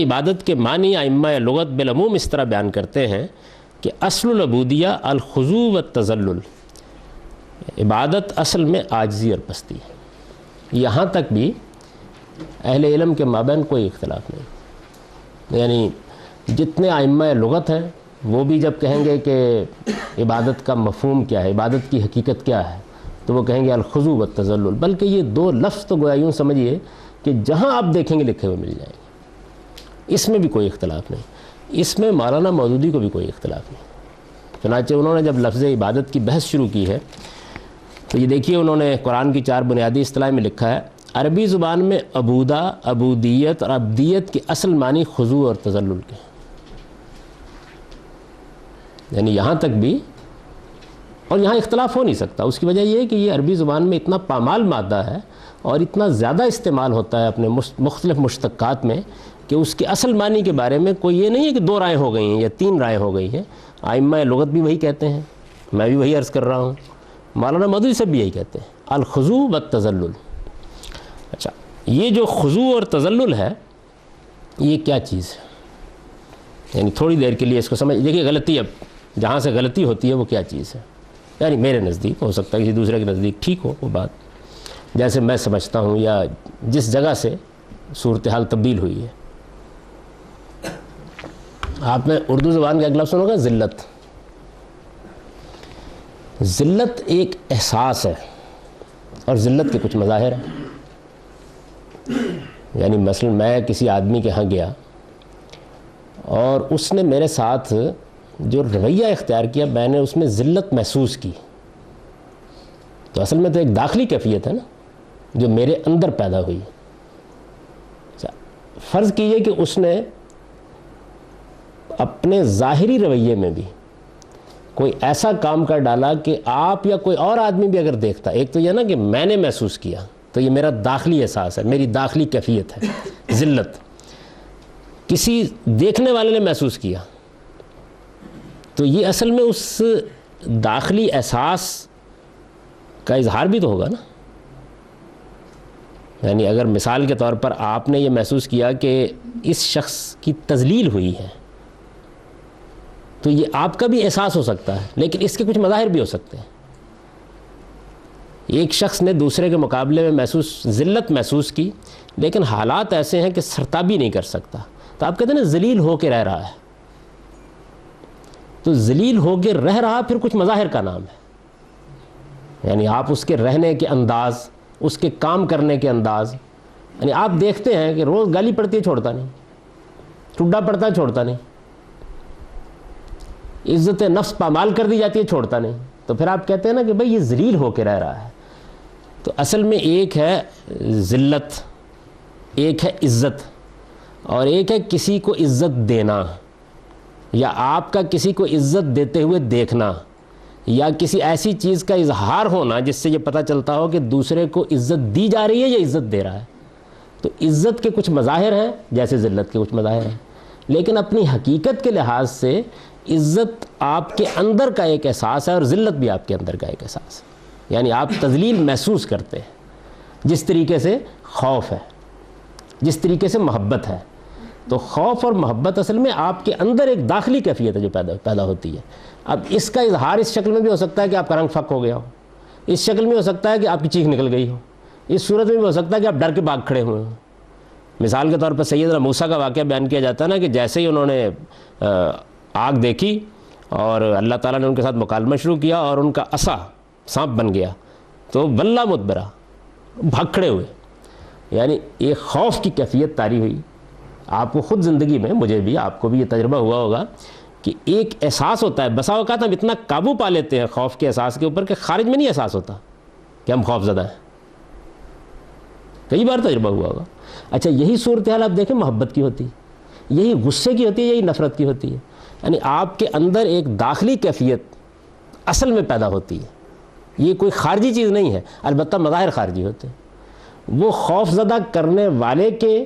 عبادت کے معنی ائمہ لغت بالعموم اس طرح بیان کرتے ہیں کہ اصل العبودیہ الخضوع والتذلل، عبادت اصل میں عاجزی اور پستی ہے۔ یہاں تک بھی اہل علم کے مابین کوئی اختلاف نہیں، یعنی جتنے ائمہ لغت ہیں وہ بھی جب کہیں گے کہ عبادت کا مفہوم کیا ہے، عبادت کی حقیقت کیا ہے، تو وہ کہیں گے الخضوع والتذلل، بلکہ یہ دو لفظ تو گویا یوں سمجھیے کہ جہاں آپ دیکھیں گے لکھے ہوئے مل جائیں گے، اس میں بھی کوئی اختلاف نہیں، اس میں مولانا مودودی کو بھی کوئی اختلاف نہیں۔ چنانچہ انہوں نے جب لفظ عبادت کی بحث شروع کی ہے تو یہ دیکھیے انہوں نے قرآن کی 4 بنیادی اصطلاح میں لکھا ہے، عربی زبان میں عبودہ، عبودیت اور عبدیت کے اصل معنی خضوع اور تذلل کے، یعنی یہاں تک بھی، اور یہاں اختلاف ہو نہیں سکتا۔ اس کی وجہ یہ ہے کہ یہ عربی زبان میں اتنا پامال مادہ ہے اور اتنا زیادہ استعمال ہوتا ہے اپنے مختلف مشتقات میں کہ اس کے اصل معنی کے بارے میں کوئی یہ نہیں ہے کہ 2 رائے ہو گئی ہیں یا 3 رائے ہو گئی ہیں۔ ائمہ لغت بھی وہی کہتے ہیں، میں بھی وہی عرض کر رہا ہوں، مولانا مودودی سے بھی یہی کہتے ہیں، الخضوع والتذلل۔ اچھا، یہ جو خضوع اور تذلل ہے یہ کیا چیز ہے؟ یعنی تھوڑی دیر کے لیے اس کو سمجھ دیکھیے، غلطی اب جہاں سے غلطی ہوتی ہے وہ کیا چیز ہے، یعنی میرے نزدیک، ہو سکتا ہے کسی دوسرے کے نزدیک ٹھیک ہو وہ بات، جیسے میں سمجھتا ہوں یا جس جگہ سے صورتحال تبدیل ہوئی ہے۔ آپ نے اردو زبان کا ایک لفظ سنا ہوگا، ذلت۔ ذلت ایک احساس ہے اور ذلت کے کچھ مظاہر ہیں، یعنی مثلا میں کسی آدمی کے ہاں گیا اور اس نے میرے ساتھ جو رویہ اختیار کیا، میں نے اس میں ذلت محسوس کی، تو اصل میں تو ایک داخلی کیفیت ہے نا جو میرے اندر پیدا ہوئی۔ فرض کیجئے کہ اس نے اپنے ظاہری رویے میں بھی کوئی ایسا کام کر ڈالا کہ آپ یا کوئی اور آدمی بھی اگر دیکھتا، ایک تو یہ نا کہ میں نے محسوس کیا، تو یہ میرا داخلی احساس ہے، میری داخلی کیفیت ہے ذلت، کسی دیکھنے والے نے محسوس کیا، تو یہ اصل میں اس داخلی احساس کا اظہار بھی تو ہوگا نا۔ یعنی اگر مثال کے طور پر آپ نے یہ محسوس کیا کہ اس شخص کی تذلیل ہوئی ہے، تو یہ آپ کا بھی احساس ہو سکتا ہے، لیکن اس کے کچھ مظاہر بھی ہو سکتے ہیں۔ ایک شخص نے دوسرے کے مقابلے میں ذلت محسوس کی، لیکن حالات ایسے ہیں کہ سرتابی نہیں کر سکتا، تو آپ کہتے ہیں نا ذلیل ہو کے رہ رہا ہے، تو ذلیل ہو کے رہ رہا پھر کچھ مظاہر کا نام ہے، یعنی آپ اس کے رہنے کے انداز، اس کے کام کرنے کے انداز، یعنی آپ دیکھتے ہیں کہ روز گالی پڑتی ہے چھوڑتا نہیں، ٹڈا پڑتا ہے چھوڑتا نہیں، عزت نفس پامال کر دی جاتی ہے چھوڑتا نہیں، تو پھر آپ کہتے ہیں نا کہ بھئی یہ ذلیل ہو کے رہ رہا ہے۔ تو اصل میں ایک ہے ذلت، ایک ہے عزت، اور ایک ہے کسی کو عزت دینا، یا آپ کا کسی کو عزت دیتے ہوئے دیکھنا، یا کسی ایسی چیز کا اظہار ہونا جس سے یہ پتہ چلتا ہو کہ دوسرے کو عزت دی جا رہی ہے یا عزت دے رہا ہے۔ تو عزت کے کچھ مظاہر ہیں جیسے ذلت کے کچھ مظاہر ہیں، لیکن اپنی حقیقت کے لحاظ سے عزت آپ کے اندر کا ایک احساس ہے اور ذلت بھی آپ کے اندر کا ایک احساس ہے، یعنی آپ تذلیل محسوس کرتے ہیں، جس طریقے سے خوف ہے، جس طریقے سے محبت ہے۔ تو خوف اور محبت اصل میں آپ کے اندر ایک داخلی کیفیت ہے جو پیدا ہوتی ہے۔ اب اس کا اظہار اس شکل میں بھی ہو سکتا ہے کہ آپ کا رنگ پھک ہو گیا ہو، اس شکل میں ہو سکتا ہے کہ آپ کی چیخ نکل گئی ہو، اس صورت میں بھی ہو سکتا ہے کہ آپ ڈر کے بھاگ کھڑے ہوئے ہوں۔ مثال کے طور پر سیدنا موسیٰ کا واقعہ بیان کیا جاتا ہے نا کہ جیسے ہی انہوں نے آگ دیکھی اور اللہ تعالیٰ نے ان کے ساتھ مکالمہ شروع کیا اور ان کا عصا سانپ بن گیا، تو ولّا مدبرا، بھاگ کھڑے ہوئے، یعنی ایک خوف کی کیفیت طاری ہوئی۔ آپ کو خود زندگی میں، مجھے بھی، آپ کو بھی یہ تجربہ ہوا ہوگا کہ ایک احساس ہوتا ہے، بسا اوقات ہم اتنا قابو پا لیتے ہیں خوف کے احساس کے اوپر کہ خارج میں نہیں احساس ہوتا کہ ہم خوف زدہ ہیں، کئی بار تجربہ ہوا ہوگا۔ اچھا، یہی صورتحال آپ دیکھیں محبت کی ہوتی ہے، یہی غصے کی ہوتی ہے، یہی نفرت کی ہوتی ہے، یعنی آپ کے اندر ایک داخلی کیفیت اصل میں پیدا ہوتی ہے، یہ کوئی خارجی چیز نہیں ہے، البتہ مظاہر خارجی ہوتے ہیں۔ وہ خوف زدہ کرنے والے کے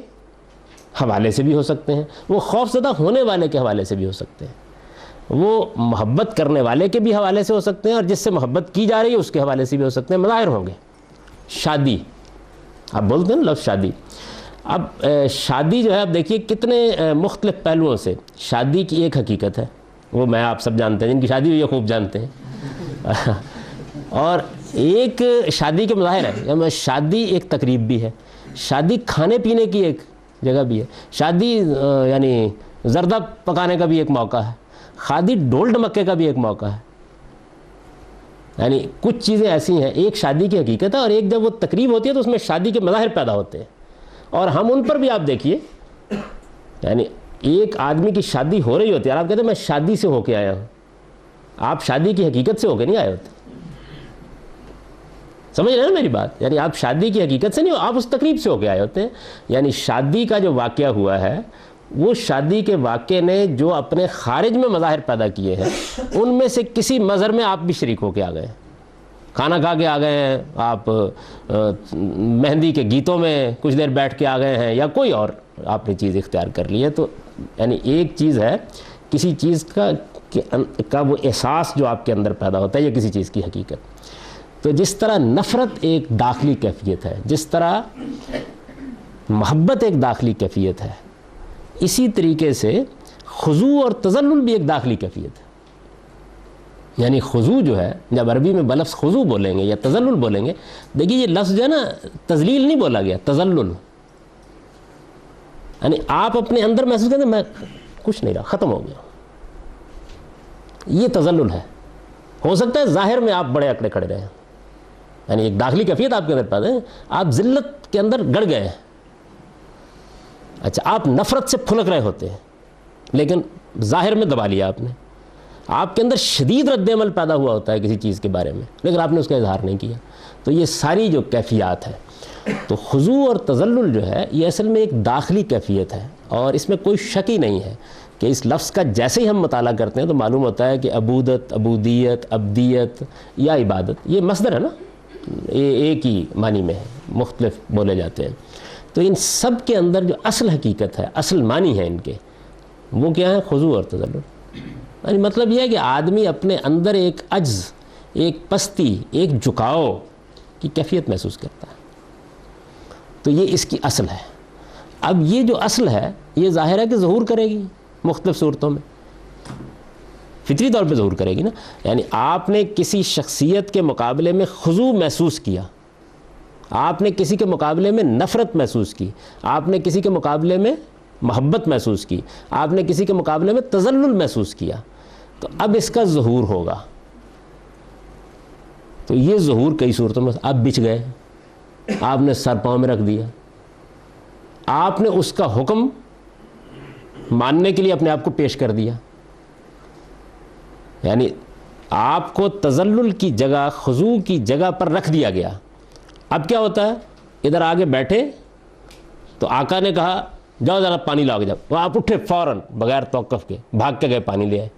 حوالے سے بھی ہو سکتے ہیں، وہ خوف زدہ ہونے والے کے حوالے سے بھی ہو سکتے ہیں، وہ محبت کرنے والے کے بھی حوالے سے ہو سکتے ہیں، اور جس سے محبت کی جا رہی ہے اس کے حوالے سے بھی ہو سکتے ہیں۔ مظاہر ہوں گے، شادی، آپ بولتے ہیں نا لفظ شادی، اب شادی جو ہے، اب دیکھیے کتنے مختلف پہلوؤں سے شادی کی ایک حقیقت ہے، وہ میں آپ سب جانتے ہیں، جن کی شادی ہوئی ہے خوب جانتے ہیں اور ایک شادی کے مظاہر ہے، شادی ایک تقریب بھی ہے، شادی کھانے پینے کی ایک جگہ بھی ہے، شادی یعنی زردہ پکانے کا بھی ایک موقع ہے، شادی ڈول ڈمکے کا بھی ایک موقع ہے. یعنی کچھ چیزیں ایسی ہیں، ایک شادی کی حقیقت ہے اور ایک جب وہ تقریب ہوتی ہے تو اس میں شادی کے مظاہر پیدا ہوتے ہیں، اور ہم ان پر بھی آپ دیکھیے، یعنی ایک آدمی کی شادی ہو رہی ہوتی ہے اور آپ کہتے ہیں میں شادی سے ہو کے آیا ہوں. آپ شادی کی حقیقت سے ہو کے نہیں آئے ہوتے، سمجھ رہے ہیں نا میری بات؟ یعنی آپ شادی کی حقیقت سے نہیں ہو، آپ اس تقریب سے ہو کے آئے ہوتے ہیں. یعنی شادی کا جو واقعہ ہوا ہے، وہ شادی کے واقعے نے جو اپنے خارج میں مظاہر پیدا کیے ہیں، ان میں سے کسی مظہر میں آپ بھی شریک ہو کے آ گئے ہیں. کھانا کھا کے آ گئے ہیں آپ، مہندی کے گیتوں میں کچھ دیر بیٹھ کے آ گئے ہیں، یا کوئی اور آپ نے چیز اختیار کر لی ہے. تو یعنی ایک چیز ہے کسی چیز کا وہ احساس جو آپ کے اندر پیدا ہوتا ہے، یا کسی چیز کی حقیقت. تو جس طرح نفرت ایک داخلی کیفیت ہے، جس طرح محبت ایک داخلی کیفیت ہے، اسی طریقے سے خضوع اور تذلل بھی ایک داخلی کیفیت ہے. یعنی خضوع جو ہے، جب عربی میں بلفظ خضوع بولیں گے یا تذلل بولیں گے، دیکھیے یہ لفظ جو ہے نا تذلیل نہیں بولا گیا، تذلل. یعنی آپ اپنے اندر محسوس کرتے ہیں میں کچھ نہیں رہا، ختم ہو گیا، یہ تذلل ہے. ہو سکتا ہے ظاہر میں آپ بڑے اکڑے کھڑے رہے، یعنی ایک داخلی کیفیت آپ کے اندر پیدا ہے، آپ ذلت کے اندر گڑ گئے ہیں. اچھا، آپ نفرت سے پھلک رہے ہوتے ہیں لیکن ظاہر میں دبا لیا آپ نے. آپ کے اندر شدید رد عمل پیدا ہوا ہوتا ہے کسی چیز کے بارے میں، لیکن آپ نے اس کا اظہار نہیں کیا. تو یہ ساری جو کیفیات ہیں، تو خضوع اور تذلل جو ہے یہ اصل میں ایک داخلی کیفیت ہے، اور اس میں کوئی شک ہی نہیں ہے کہ اس لفظ کا جیسے ہی ہم مطالعہ کرتے ہیں تو معلوم ہوتا ہے کہ عبودت، عبودیت، عبدیت یا عبادت، یہ مصدر ہے نا، یہ ایک ہی معنی میں ہے، مختلف بولے جاتے ہیں. تو ان سب کے اندر جو اصل حقیقت ہے، اصل معنی ہے ان کے، وہ کیا ہے؟ خضوع اور تذلل. یعنی مطلب یہ ہے کہ آدمی اپنے اندر ایک عجز، ایک پستی، ایک جھکاؤ کی کیفیت محسوس کرتا ہے. تو یہ اس کی اصل ہے. اب یہ جو اصل ہے یہ ظاہر ہے کہ ظہور کرے گی مختلف صورتوں میں، فطری طور پہ ظہور کرے گی نا. یعنی آپ نے کسی شخصیت کے مقابلے میں خضوع محسوس کیا، آپ نے کسی کے مقابلے میں نفرت محسوس کی، آپ نے کسی کے مقابلے میں محبت محسوس کی، آپ نے کسی کے مقابلے میں تذلل محسوس کیا، تو اب اس کا ظہور ہوگا. تو یہ ظہور کئی صورتوں میں، آپ بچ گئے، آپ نے سر پاؤں میں رکھ دیا، آپ نے اس کا حکم ماننے کے لیے اپنے آپ کو پیش کر دیا. یعنی آپ کو تذلل کی جگہ، خضوع کی جگہ پر رکھ دیا گیا. اب کیا ہوتا ہے؟ ادھر آگے بیٹھے تو آقا نے کہا جاؤ ذرا پانی لاؤ کے جاؤ، تو آپ اٹھے فوراً بغیر توقف کے، بھاگ کے گئے پانی لے آئے.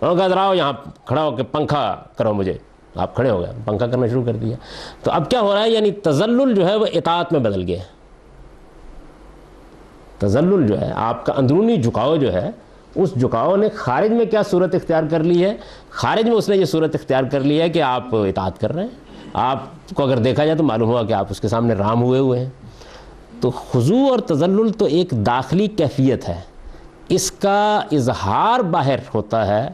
انہوں نے کہا ذرا آؤ یہاں کھڑا ہو کے پنکھا کرو مجھے، آپ کھڑے ہو گئے، پنکھا کرنا شروع کر دیا. تو اب کیا ہو رہا ہے؟ یعنی تذلل جو ہے وہ اطاعت میں بدل گیا. تذلل جو ہے آپ کا اندرونی جھکاؤ جو ہے، اس جھکاؤ نے خارج میں کیا صورت اختیار کر لی ہے؟ خارج میں اس نے یہ صورت اختیار کر لی ہے کہ آپ اطاعت کر رہے ہیں. آپ کو اگر دیکھا جائے تو معلوم ہوا کہ آپ اس کے سامنے رام ہوئے ہیں. تو خضوع اور تذلل تو ایک داخلی کیفیت ہے، اس کا اظہار باہر ہوتا ہے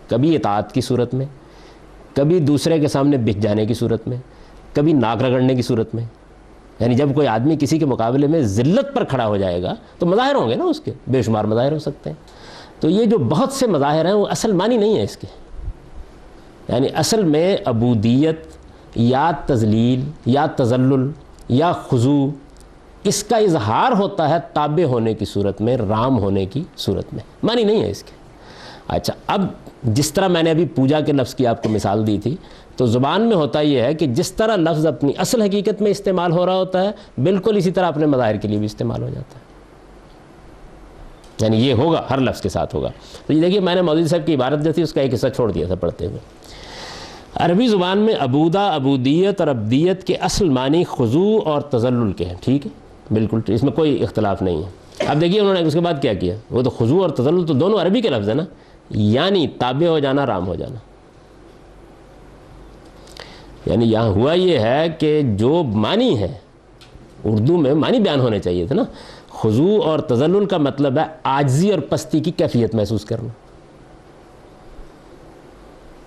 کبھی اطاعت کی صورت میں، کبھی دوسرے کے سامنے بچ جانے کی صورت میں، کبھی ناک رگڑنے کی صورت میں. یعنی جب کوئی آدمی کسی کے مقابلے میں ذلت پر کھڑا ہو جائے گا تو مظاہر ہوں گے نا، اس کے بے شمار مظاہر ہو سکتے ہیں. تو یہ جو بہت سے مظاہر ہیں وہ اصل معنی نہیں ہے اس کے. یعنی اصل میں عبودیت یا تذلیل یا تذلل یا خضوع، اس کا اظہار ہوتا ہے تابع ہونے کی صورت میں، رام ہونے کی صورت میں، معنی نہیں ہے اس کے. اچھا، اب جس طرح میں نے ابھی پوجا کے لفظ کی آپ کو مثال دی تھی، تو زبان میں ہوتا یہ ہے کہ جس طرح لفظ اپنی اصل حقیقت میں استعمال ہو رہا ہوتا ہے، بالکل اسی طرح اپنے مظاہر کے لیے بھی استعمال ہو جاتا ہے. یعنی یہ ہوگا، ہر لفظ کے ساتھ ہوگا. تو یہ دیکھیے میں نے مولوی صاحب کی عبارت جو تھی اس کا ایک حصہ چھوڑ دیا تھا پڑھتے ہوئے. عربی زبان میں عبودہ، عبودیت اور عبدیت کے اصل معنی خضوع اور تذلل کے ہیں. ٹھیک ہے، بالکل اس میں کوئی اختلاف نہیں ہے. اب دیکھیے انہوں نے اس کے بعد کیا کیا، وہ تو خضوع اور تذلل تو دونوں عربی کے لفظ ہیں نا، یعنی تابع ہو جانا، رام ہو جانا. یعنی یہاں ہوا یہ ہے کہ جو معنی ہے اردو میں معنی بیان ہونے چاہیے تھے نا. خضوع اور تذلل کا مطلب ہے عاجزی اور پستی کی کیفیت محسوس کرنا.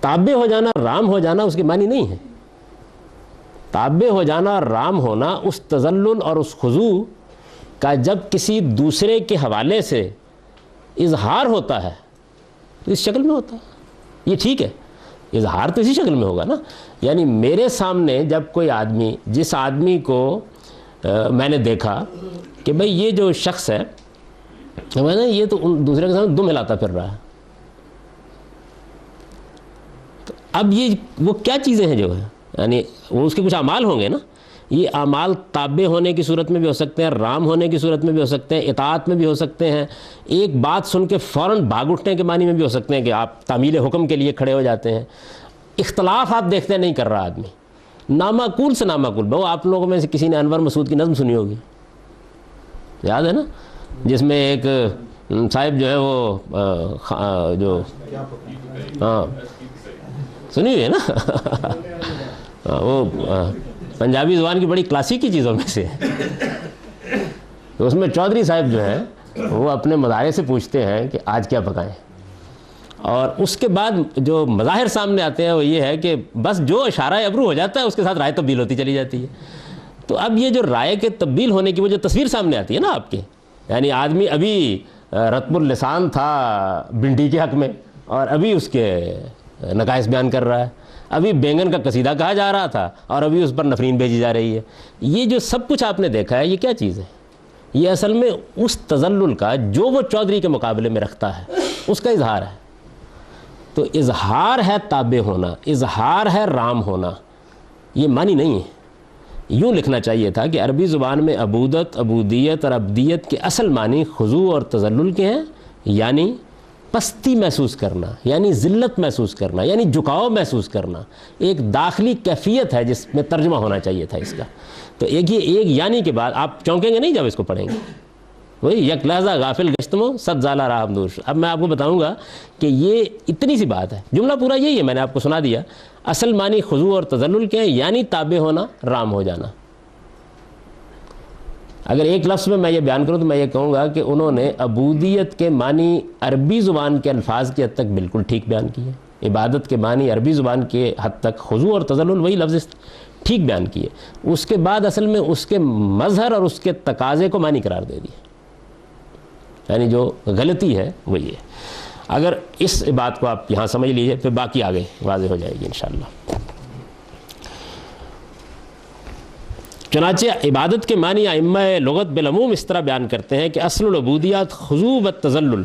تابع ہو جانا، رام ہو جانا اس کے معنی نہیں ہے. تابع ہو جانا اور رام ہونا اس تذلل اور اس خضوع کا جب کسی دوسرے کے حوالے سے اظہار ہوتا ہے تو اس شکل میں ہوتا ہے. یہ ٹھیک ہے، اظہار تو اسی شکل میں ہوگا نا. یعنی میرے سامنے جب کوئی آدمی، جس آدمی کو میں نے دیکھا کہ بھئی یہ جو شخص ہے میں نے یہ تو دوسرے کے سامنے دم ہلاتا پھر رہا ہے، تو اب یہ وہ کیا چیزیں ہیں جو ہے، یعنی وہ اس کے کچھ اعمال ہوں گے نا. یہ اعمال تابع ہونے کی صورت میں بھی ہو سکتے ہیں، رام ہونے کی صورت میں بھی ہو سکتے ہیں، اطاعت میں بھی ہو سکتے ہیں، ایک بات سن کے فوراً بھاگ اٹھنے کے معنی میں بھی ہو سکتے ہیں کہ آپ تعمیل حکم کے لیے کھڑے ہو جاتے ہیں. اختلاف آپ دیکھتے نہیں کر رہا آدمی، نامعقول سے نامعقول. بہو آپ لوگوں میں سے کسی نے انور مسعود کی نظم سنی ہوگی، یاد ہے نا، جس میں ایک صاحب جو ہے وہ جو ہاں سنی ہوئی ہے نا وہ پنجابی زبان کی بڑی کلاسیکی چیزوں میں سے ہے. تو اس میں چودھری صاحب جو ہیں وہ اپنے مظاہرے سے پوچھتے ہیں کہ آج کیا پکائیں، اور اس کے بعد جو مظاہر سامنے آتے ہیں وہ یہ ہے کہ بس جو اشارہ ابرو ہو جاتا ہے اس کے ساتھ رائے تبدیل ہوتی چلی جاتی ہے. تو اب یہ جو رائے کے تبدیل ہونے کی وہ جو تصویر سامنے آتی ہے نا آپ کے، یعنی آدمی ابھی رطب اللسان تھا بھنڈی کے حق میں اور ابھی اس کے نقائص بیان کر رہا ہے، ابھی بینگن کا قصیدہ کہا جا رہا تھا اور ابھی اس پر نفرین بھیجی جا رہی ہے. یہ جو سب کچھ آپ نے دیکھا ہے یہ کیا چیز ہے؟ یہ اصل میں اس تذلل کا جو وہ چودھری کے مقابلے میں رکھتا ہے اس کا اظہار ہے. تو اظہار ہے تابع ہونا، اظہار ہے رام ہونا، یہ معنی نہیں ہے. یوں لکھنا چاہیے تھا کہ عربی زبان میں عبودت، عبودیت اور عبدیت کے اصل معنی خضوع اور تذلل کے ہیں، یعنی پستی محسوس کرنا، یعنی ذلت محسوس کرنا، یعنی جھکاؤ محسوس کرنا. ایک داخلی کیفیت ہے جس میں ترجمہ ہونا چاہیے تھا اس کا. تو ایک یعنی کے بعد آپ چونکیں گے نہیں جب اس کو پڑھیں گے. وہی یک لحظہ غافل گشتمو صد زالہ راہ دوش. اب میں آپ کو بتاؤں گا کہ یہ اتنی سی بات ہے، جملہ پورا یہی ہے، میں نے آپ کو سنا دیا. اصل معنی خضوع اور تذلل کے ہیں، یعنی تابع ہونا، رام ہو جانا. اگر ایک لفظ میں میں یہ بیان کروں تو میں یہ کہوں گا کہ انہوں نے عبودیت کے معنی عربی زبان کے الفاظ کی حد تک بالکل ٹھیک بیان کیے، عبادت کے معنی عربی زبان کے حد تک خضوع اور تذلل وہی لفظ ٹھیک بیان کیے. اس کے بعد اصل میں اس کے مظہر اور اس کے تقاضے کو معنی قرار دے دیے. یعنی جو غلطی ہے وہ یہ. اگر اس بات کو آپ یہاں سمجھ لیجئے پھر باقی آگے واضح ہو جائے گی انشاءاللہ. چنانچہ عبادت کے معنی ائمہ لغت بالعموم اس طرح بیان کرتے ہیں کہ اصل العبودیات خضوع و تذلل.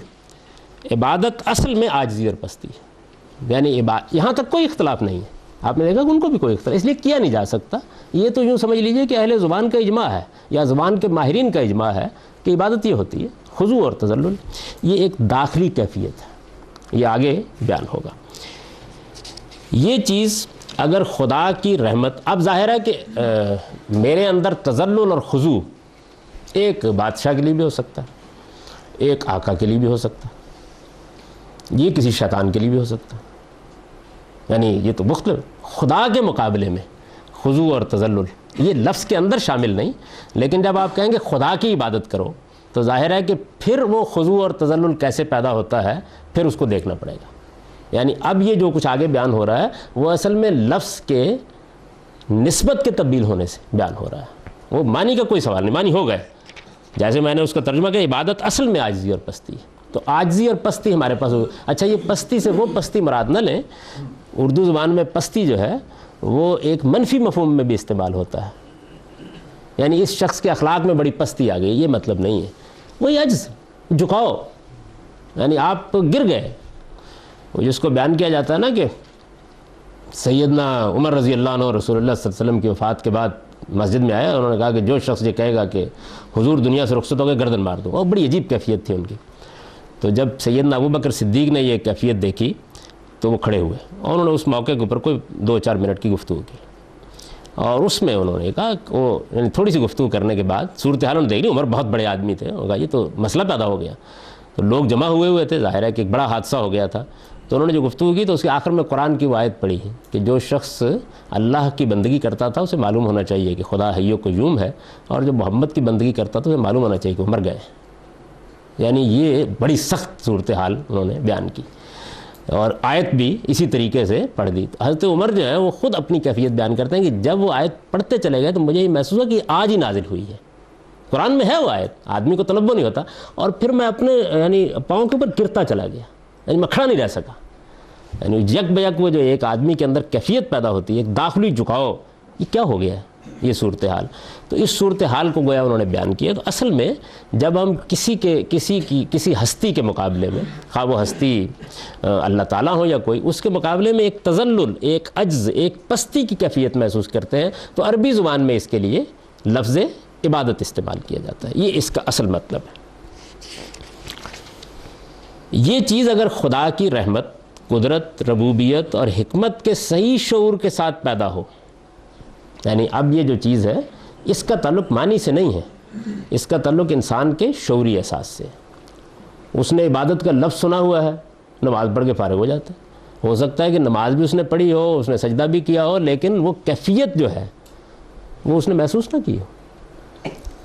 عبادت اصل میں عاجزی اور پستی ہے، یعنی یہاں تک کوئی اختلاف نہیں ہے. آپ نے دیکھا کہ ان کو بھی کوئی اختلاف اس لیے کیا نہیں جا سکتا. یہ تو یوں سمجھ لیجئے کہ اہل زبان کا اجماع ہے یا زبان کے ماہرین کا اجماع ہے کہ عبادت یہ ہوتی ہے خضوع اور تذلل. یہ ایک داخلی کیفیت ہے، یہ آگے بیان ہوگا. یہ چیز اگر خدا کی رحمت، اب ظاہر ہے کہ میرے اندر تذلل اور خضوع ایک بادشاہ کے لیے بھی ہو سکتا ہے، ایک آقا کے لیے بھی ہو سکتا ہے، یہ کسی شیطان کے لیے بھی ہو سکتا ہے. یعنی یہ تو مختلف. خدا کے مقابلے میں خضوع اور تذلل یہ لفظ کے اندر شامل نہیں، لیکن جب آپ کہیں گے خدا کی عبادت کرو تو ظاہر ہے کہ پھر وہ خضوع اور تذلل کیسے پیدا ہوتا ہے پھر اس کو دیکھنا پڑے گا. یعنی اب یہ جو کچھ آگے بیان ہو رہا ہے وہ اصل میں لفظ کے نسبت کے تبدیل ہونے سے بیان ہو رہا ہے. وہ معنی کا کوئی سوال نہیں، معنی ہو گئے. جیسے میں نے اس کا ترجمہ کیا عبادت اصل میں عاجزی اور پستی ہے، تو عاجزی اور پستی ہمارے پاس ہو. اچھا یہ پستی سے وہ پستی مراد نہ لیں. اردو زبان میں پستی جو ہے وہ ایک منفی مفہوم میں بھی استعمال ہوتا ہے، یعنی اس شخص کے اخلاق میں بڑی پستی آ گئی، یہ مطلب نہیں ہے. وہی عجز، جھکاؤ، یعنی آپ گر گئے. وہ جس کو بیان کیا جاتا ہے نا کہ سیدنا عمر رضی اللہ عنہ رسول اللہ صلی اللہ علیہ وسلم کی وفات کے بعد مسجد میں آیا، انہوں نے کہا کہ جو شخص یہ کہے گا کہ حضور دنیا سے رخصت ہو گئے گردن مار دو. اور بڑی عجیب کیفیت تھی ان کی. تو جب سیدنا ابوبکر صدیق نے یہ کیفیت دیکھی تو وہ کھڑے ہوئے اور انہوں نے اس موقع کے اوپر کوئی 2-4 منٹ کی گفتگو کی، اور اس میں انہوں نے کہا کہ وہ یعنی تھوڑی سی گفتگو کرنے کے بعد صورتحال انہوں نے دیکھ لی. عمر بہت بڑے آدمی تھے، انہوں نے کہا یہ تو مسئلہ پیدا ہو گیا. تو لوگ جمع ہوئے تھے، ظاہر ہے کہ ایک بڑا حادثہ ہو گیا تھا. تو انہوں نے جو گفتگو کی تو اس کے آخر میں قرآن کی وہ آیت پڑھی کہ جو شخص اللہ کی بندگی کرتا تھا اسے معلوم ہونا چاہیے کہ خدا حی و قیوم ہے، اور جو محمد کی بندگی کرتا تھا اسے معلوم ہونا چاہیے کہ وہ مر گئے ہیں۔ یعنی یہ بڑی سخت صورتحال انہوں نے بیان کی، اور آیت بھی اسی طریقے سے پڑھ دی۔ حضرت عمر جو ہے وہ خود اپنی کیفیت بیان کرتے ہیں کہ جب وہ آیت پڑھتے چلے گئے تو مجھے یہ محسوس ہوا کہ آج ہی نازل ہوئی ہے، قرآن میں ہے وہ آیت، آدمی کو تلبو نہیں ہوتا، اور پھر میں اپنے یعنی پاؤں کے اوپر گرتا چلا گیا، یعنی میں کھڑا نہیں رہ سکا۔ یعنی یک بیک وہ جو ایک آدمی کے اندر کیفیت پیدا ہوتی ہے، ایک داخلی جھکاؤ، یہ کیا ہو گیا ہے یہ صورتحال۔ تو اس صورتحال کو گویا انہوں نے بیان کیا۔ تو اصل میں جب ہم کسی ہستی کے مقابلے میں، خواہ وہ ہستی اللہ تعالیٰ ہو یا کوئی، اس کے مقابلے میں ایک تذلل، ایک عجز، ایک پستی کی کیفیت محسوس کرتے ہیں، تو عربی زبان میں اس کے لیے لفظ عبادت استعمال کیا جاتا ہے۔ یہ اس کا اصل مطلب ہے۔ یہ چیز اگر خدا کی رحمت، قدرت، ربوبیت اور حکمت کے صحیح شعور کے ساتھ پیدا ہو، یعنی اب یہ جو چیز ہے اس کا تعلق معنی سے نہیں ہے، اس کا تعلق انسان کے شعوری احساس سے۔ اس نے عبادت کا لفظ سنا ہوا ہے، نماز پڑھ کے فارغ ہو جاتا ہے۔ ہو سکتا ہے کہ نماز بھی اس نے پڑھی ہو، اس نے سجدہ بھی کیا ہو، لیکن وہ کیفیت جو ہے وہ اس نے محسوس نہ کی ہو۔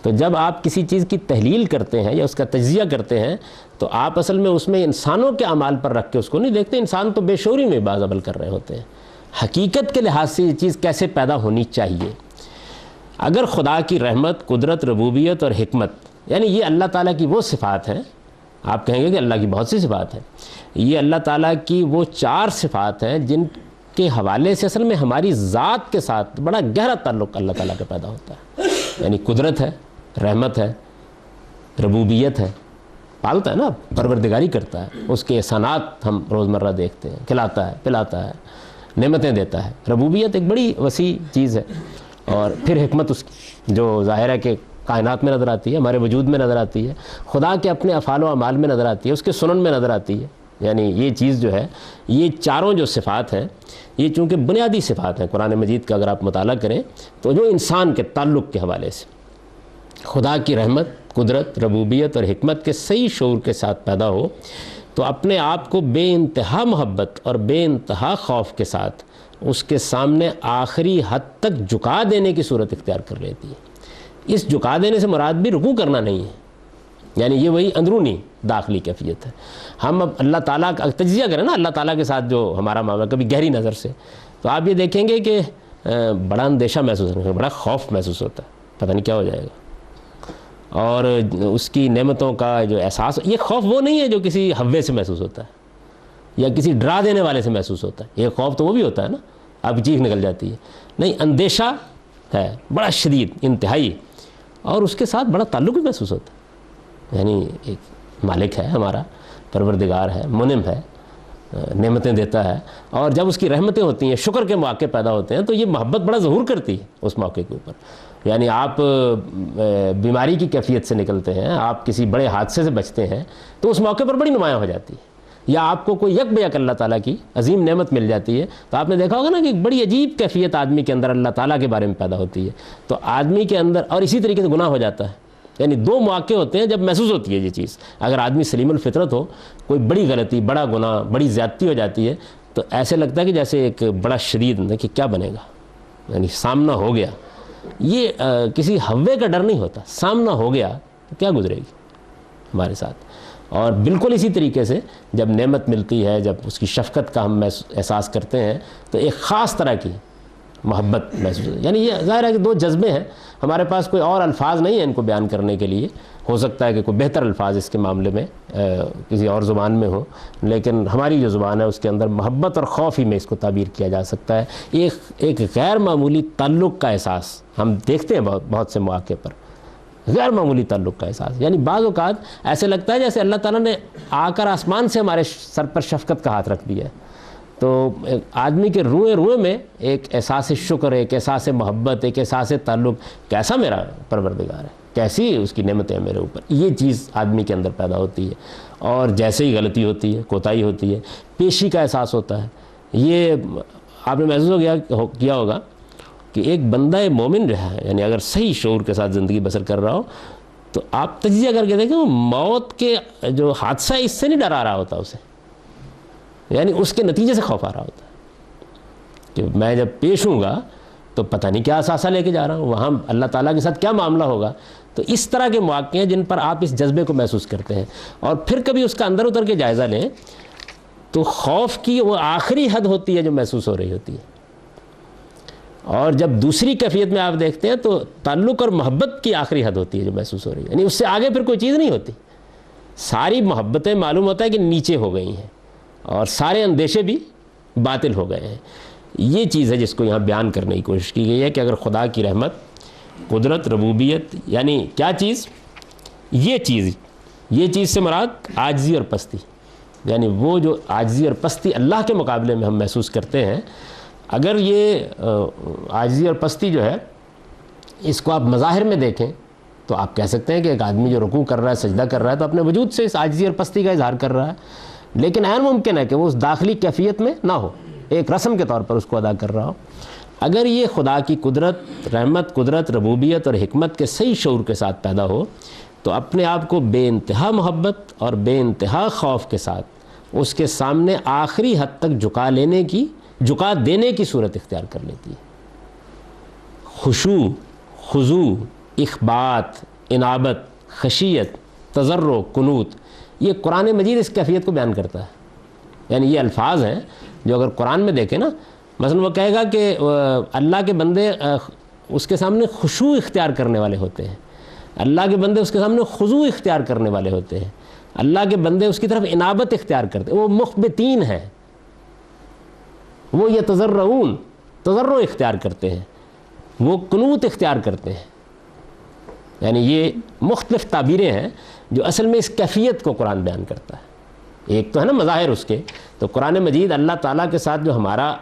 تو جب آپ کسی چیز کی تحلیل کرتے ہیں یا اس کا تجزیہ کرتے ہیں تو آپ اصل میں اس میں انسانوں کے اعمال پر رکھ کے اس کو نہیں دیکھتے۔ انسان تو بے شعوری میں بعض عمل کر رہے ہوتے ہیں۔ حقیقت کے لحاظ سے یہ چیز کیسے پیدا ہونی چاہیے؟ اگر خدا کی رحمت، قدرت، ربوبیت اور حکمت، یعنی یہ اللہ تعالیٰ کی وہ صفات ہیں، آپ کہیں گے کہ اللہ کی بہت سی صفات ہیں، یہ اللہ تعالیٰ کی وہ 4 صفات ہیں جن کے حوالے سے اصل میں ہماری ذات کے ساتھ بڑا گہرا تعلق اللہ تعالیٰ کا پیدا ہوتا ہے۔ یعنی قدرت ہے، رحمت ہے، ربوبیت ہے، پالتا ہے نا، پروردگاری کرتا ہے، اس کے احسانات ہم روزمرہ دیکھتے ہیں، کھلاتا ہے، پلاتا ہے، نعمتیں دیتا ہے۔ ربوبیت ایک بڑی وسیع چیز ہے، اور پھر حکمت اس کی جو ظاہر ہے کہ کائنات میں نظر آتی ہے، ہمارے وجود میں نظر آتی ہے، خدا کے اپنے افعال و اعمال میں نظر آتی ہے، اس کے سنن میں نظر آتی ہے۔ یعنی یہ چیز جو ہے، یہ چاروں جو صفات ہیں، یہ چونکہ بنیادی صفات ہیں قرآن مجید کا اگر آپ مطالعہ کریں تو جو انسان کے تعلق کے حوالے سے خدا کی رحمت، قدرت، ربوبیت اور حکمت کے صحیح شعور کے ساتھ پیدا ہو تو اپنے آپ کو بے انتہا محبت اور بے انتہا خوف کے ساتھ اس کے سامنے آخری حد تک جھکا دینے کی صورت اختیار کر لیتی ہے۔ اس جھکا دینے سے مراد بھی رکوع کرنا نہیں ہے، یعنی یہ وہی اندرونی داخلی کیفیت ہے۔ ہم اب اللہ تعالیٰ کا تجزیہ کریں نا، اللہ تعالیٰ کے ساتھ جو ہمارا معاملہ کبھی گہری نظر سے، تو آپ یہ دیکھیں گے کہ بڑا اندیشہ محسوس ہوتا ہے، بڑا خوف محسوس ہوتا ہے، پتہ نہیں کیا ہو جائے گا۔ اور اس کی نعمتوں کا جو احساس، یہ خوف وہ نہیں ہے جو کسی ہوے سے محسوس ہوتا ہے یا کسی ڈرا دینے والے سے محسوس ہوتا ہے۔ یہ خوف تو وہ بھی ہوتا ہے نا، آپ کی چیخ نکل جاتی ہے، نہیں، اندیشہ ہے بڑا شدید، انتہائی، اور اس کے ساتھ بڑا تعلق بھی محسوس ہوتا ہے۔ یعنی ایک مالک ہے ہمارا، پروردگار ہے، منعم ہے، نعمتیں دیتا ہے، اور جب اس کی رحمتیں ہوتی ہیں، شکر کے مواقع پیدا ہوتے ہیں تو یہ محبت بڑا ظہور کرتی ہے اس موقع کے اوپر۔ یعنی آپ بیماری کی کیفیت سے نکلتے ہیں، آپ کسی بڑے حادثے سے بچتے ہیں تو اس موقع پر بڑی نمایاں ہو جاتی ہے، یا آپ کو کوئی یک بیک اللہ تعالیٰ کی عظیم نعمت مل جاتی ہے تو آپ نے دیکھا ہوگا نا کہ ایک بڑی عجیب کیفیت آدمی کے اندر اللہ تعالیٰ کے بارے میں پیدا ہوتی ہے۔ تو آدمی کے اندر، اور اسی طریقے سے گناہ ہو جاتا ہے، یعنی 2 مواقع ہوتے ہیں جب محسوس ہوتی ہے یہ چیز۔ اگر آدمی سلیم الفطرت ہو، کوئی بڑی غلطی، بڑا گناہ، بڑی زیادتی ہو جاتی ہے تو ایسے لگتا ہے کہ جیسے ایک بڑا شدید کہ کیا بنے گا، یعنی سامنا ہو گیا۔ یہ کسی ہوے کا ڈر نہیں ہوتا، سامنا ہو گیا تو کیا گزرے گی ہمارے ساتھ۔ اور بالکل اسی طریقے سے جب نعمت ملتی ہے، جب اس کی شفقت کا ہم احساس کرتے ہیں تو ایک خاص طرح کی محبت محسوس ہوتی ہے۔ یعنی یہ ظاہر ہے کہ 2 جذبے ہیں، ہمارے پاس کوئی اور الفاظ نہیں ہیں ان کو بیان کرنے کے لیے۔ ہو سکتا ہے کہ کوئی بہتر الفاظ اس کے معاملے میں کسی اور زبان میں ہو، لیکن ہماری جو زبان ہے اس کے اندر محبت اور خوف ہی میں اس کو تعبیر کیا جا سکتا ہے۔ ایک غیر معمولی تعلق کا احساس ہم دیکھتے ہیں بہت سے مواقع پر، غیر معمولی تعلق کا احساس۔ یعنی بعض اوقات ایسے لگتا ہے جیسے اللہ تعالیٰ نے آ کر آسمان سے ہمارے سر پر شفقت کا ہاتھ رکھ دیا ہے۔ تو آدمی کے روئے روئے میں ایک احساس شکر، ایک احساس محبت، ایک احساس تعلق، کیسا میرا پروردگار ہے، کیسی اس کی نعمتیں ہیں میرے اوپر، یہ چیز آدمی کے اندر پیدا ہوتی ہے۔ اور جیسے ہی غلطی ہوتی ہے، کوتاہی ہوتی ہے، پیشی کا احساس ہوتا ہے۔ یہ آپ نے محسوس کیا ہوگا کہ ایک بندہ مومن جو ہے، یعنی اگر صحیح شعور کے ساتھ زندگی بسر کر رہا ہو تو آپ تجزیہ کر کے دیکھیں، وہ موت کے جو حادثہ ہے اس سے نہیں ڈرا رہا ہوتا اسے، یعنی اس کے نتیجے سے خوف آ رہا ہوتا ہے کہ میں جب پیش ہوں گا تو پتہ نہیں کیا اثاثہ لے کے جا رہا ہوں، وہاں اللہ تعالیٰ کے ساتھ کیا معاملہ ہوگا۔ تو اس طرح کے مواقع ہیں جن پر آپ اس جذبے کو محسوس کرتے ہیں، اور پھر کبھی اس کا اندر اتر کے جائزہ لیں تو خوف کی وہ آخری حد ہوتی ہے جو محسوس ہو رہی ہوتی ہے، اور جب دوسری کیفیت میں آپ دیکھتے ہیں تو تعلق اور محبت کی آخری حد ہوتی ہے جو محسوس ہو رہی ہے، یعنی اس سے آگے پھر کوئی چیز نہیں ہوتی۔ ساری محبتیں معلوم ہوتا ہے کہ نیچے ہو گئی ہیں، اور سارے اندیشے بھی باطل ہو گئے ہیں۔ یہ چیز ہے جس کو یہاں بیان کرنے کی کوشش کی گئی ہے کہ اگر خدا کی رحمت، قدرت، ربوبیت، یعنی کیا چیز؟ یہ چیز سے مراد عاجزی اور پستی، یعنی وہ جو عاجزی اور پستی اللہ کے مقابلے میں ہم محسوس کرتے ہیں، اگر یہ عاجزی اور پستی جو ہے اس کو آپ مظاہر میں دیکھیں تو آپ کہہ سکتے ہیں کہ ایک آدمی جو رکوع کر رہا ہے، سجدہ کر رہا ہے، تو اپنے وجود سے اس عاجزی اور پستی کا اظہار کر رہا ہے، لیکن عین ممکن ہے کہ وہ اس داخلی کیفیت میں نہ ہو، ایک رسم کے طور پر اس کو ادا کر رہا ہو۔ اگر یہ خدا کی قدرت، رحمت، قدرت، ربوبیت اور حکمت کے صحیح شعور کے ساتھ پیدا ہو تو اپنے آپ کو بے انتہا محبت اور بے انتہا خوف کے ساتھ اس کے سامنے آخری حد تک جھکا دینے کی صورت اختیار کر لیتی ہے۔ خشوع، خضوع، اخبات، انابت، خشیت، تضرع، قنوت، یہ قرآن مجید اس کیفیت کو بیان کرتا ہے۔ یعنی یہ الفاظ ہیں جو اگر قرآن میں دیکھیں نا، مثلا وہ کہے گا کہ اللہ کے بندے اس کے سامنے خشوع اختیار کرنے والے ہوتے ہیں، اللہ کے بندے اس کے سامنے خضوع اختیار کرنے والے ہوتے ہیں، اللہ کے بندے اس کی طرف انابت اختیار کرتے ہیں، وہ مخبتین ہیں، وہ یتضرعون، تضرع اختیار کرتے ہیں، وہ قنوت اختیار کرتے ہیں۔ یعنی یہ مختلف تعبیریں ہیں جو اصل میں اس کیفیت کو قرآن بیان کرتا ہے۔ ایک تو ہے نا مظاہر اس کے، تو قرآن مجید اللہ تعالیٰ کے ساتھ جو ہمارا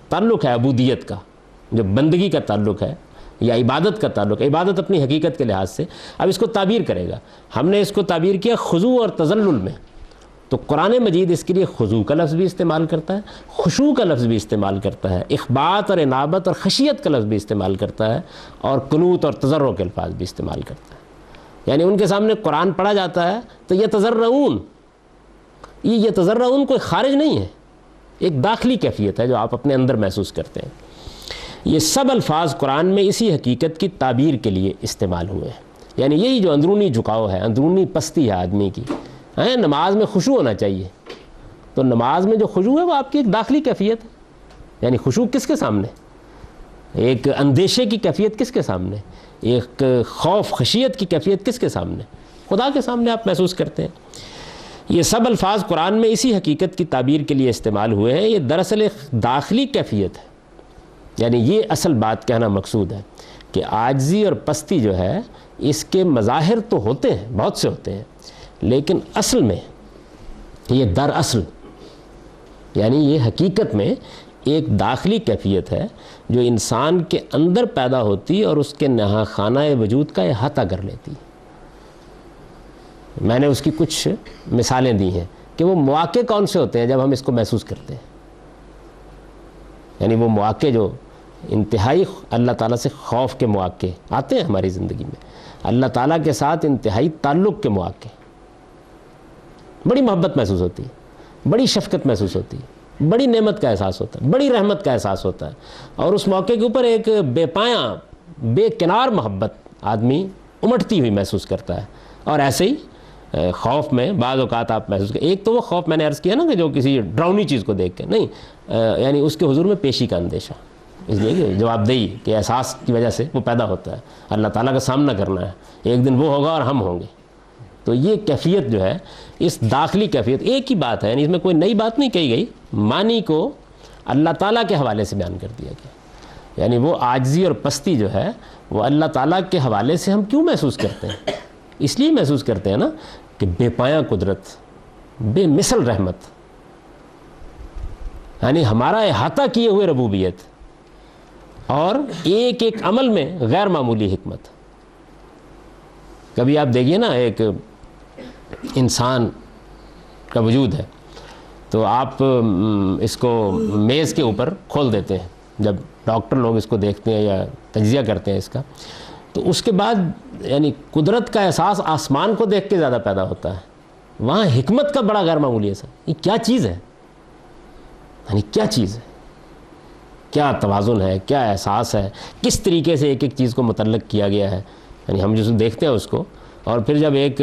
تعلق ہے عبودیت کا، جو بندگی کا تعلق ہے یا عبادت کا تعلق ہے، عبادت اپنی حقیقت کے لحاظ سے، اب اس کو تعبیر کرے گا۔ ہم نے اس کو تعبیر کیا خضوع اور تذلل میں، تو قرآن مجید اس کے لیے خضوع کا لفظ بھی استعمال کرتا ہے، خشوع کا لفظ بھی استعمال کرتا ہے، اخبات اور انابت اور خشیت کا لفظ بھی استعمال کرتا ہے، اور قنوت اور تضرع کے الفاظ بھی استعمال کرتا ہے۔ یعنی ان کے سامنے قرآن پڑھا جاتا ہے تو یتضرعون، یہ یتضرعون کوئی خارج نہیں ہے، ایک داخلی کیفیت ہے جو آپ اپنے اندر محسوس کرتے ہیں۔ یہ سب الفاظ قرآن میں اسی حقیقت کی تعبیر کے لیے استعمال ہوئے ہیں، یعنی یہی جو اندرونی جھکاؤ ہے، اندرونی پستی ہے آدمی کی، نماز میں خشوع ہونا چاہیے، تو نماز میں جو خشوع ہے وہ آپ کی ایک داخلی کیفیت ہے۔ یعنی خشوع کس کے سامنے؟ ایک اندیشے کی کیفیت کس کے سامنے؟ ایک خوف خشیت کی کیفیت کس کے سامنے؟ خدا کے سامنے آپ محسوس کرتے ہیں۔ یہ سب الفاظ قرآن میں اسی حقیقت کی تعبیر کے لیے استعمال ہوئے ہیں۔ یہ دراصل ایک داخلی کیفیت ہے، یعنی یہ اصل بات کہنا مقصود ہے کہ عاجزی اور پستی جو ہے اس کے مظاہر تو ہوتے ہیں، بہت سے ہوتے ہیں، لیکن اصل میں یہ دراصل یعنی یہ حقیقت میں ایک داخلی کیفیت ہے جو انسان کے اندر پیدا ہوتی اور اس کے نہا خانہ وجود کا احاطہ کر لیتی۔ میں نے اس کی کچھ مثالیں دی ہیں کہ وہ مواقع کون سے ہوتے ہیں جب ہم اس کو محسوس کرتے ہیں، یعنی وہ مواقع جو انتہائی اللہ تعالیٰ سے خوف کے مواقع آتے ہیں ہماری زندگی میں، اللہ تعالیٰ کے ساتھ انتہائی تعلق کے مواقع، بڑی محبت محسوس ہوتی ہے، بڑی شفقت محسوس ہوتی ہے، بڑی نعمت کا احساس ہوتا ہے، بڑی رحمت کا احساس ہوتا ہے، اور اس موقع کے اوپر ایک بے پایاں بے کنار محبت آدمی امٹتی ہوئی محسوس کرتا ہے۔ اور ایسے ہی خوف میں بعض اوقات آپ محسوس کریں، ایک تو وہ خوف میں نے عرض کیا نا کہ جو کسی ڈراؤنی چیز کو دیکھ کے نہیں، یعنی اس کے حضور میں پیشی کا اندیشہ، اس لیے کہ جواب دہی کہ احساس کی وجہ سے وہ پیدا ہوتا ہے، اللہ تعالیٰ کا سامنا کرنا ہے، ایک دن وہ ہوگا اور ہم ہوں گے۔ تو یہ کیفیت جو ہے اس داخلی کیفیت ایک ہی بات ہے، یعنی اس میں کوئی نئی بات نہیں کہی گئی، معنی کو اللہ تعالیٰ کے حوالے سے بیان کر دیا گیا۔ یعنی وہ عاجزی اور پستی جو ہے وہ اللہ تعالیٰ کے حوالے سے ہم کیوں محسوس کرتے ہیں؟ اس لیے محسوس کرتے ہیں نا کہ بے پایاں قدرت، بے مثل رحمت، یعنی ہمارا احاطہ کیے ہوئے ربوبیت، اور ایک ایک عمل میں غیر معمولی حکمت۔ کبھی آپ دیکھیے نا ایک انسان کا وجود ہے تو آپ اس کو میز کے اوپر کھول دیتے ہیں، جب ڈاکٹر لوگ اس کو دیکھتے ہیں یا تجزیہ کرتے ہیں اس کا، تو اس کے بعد یعنی قدرت کا احساس آسمان کو دیکھ کے زیادہ پیدا ہوتا ہے، وہاں حکمت کا بڑا غیر معمولی اثر، یہ کیا چیز ہے؟ یعنی کیا چیز ہے، کیا توازن ہے، کیا احساس ہے، کس طریقے سے ایک ایک چیز کو متعلق کیا گیا ہے. یعنی ہم جو دیکھتے ہیں اس کو، اور پھر جب ایک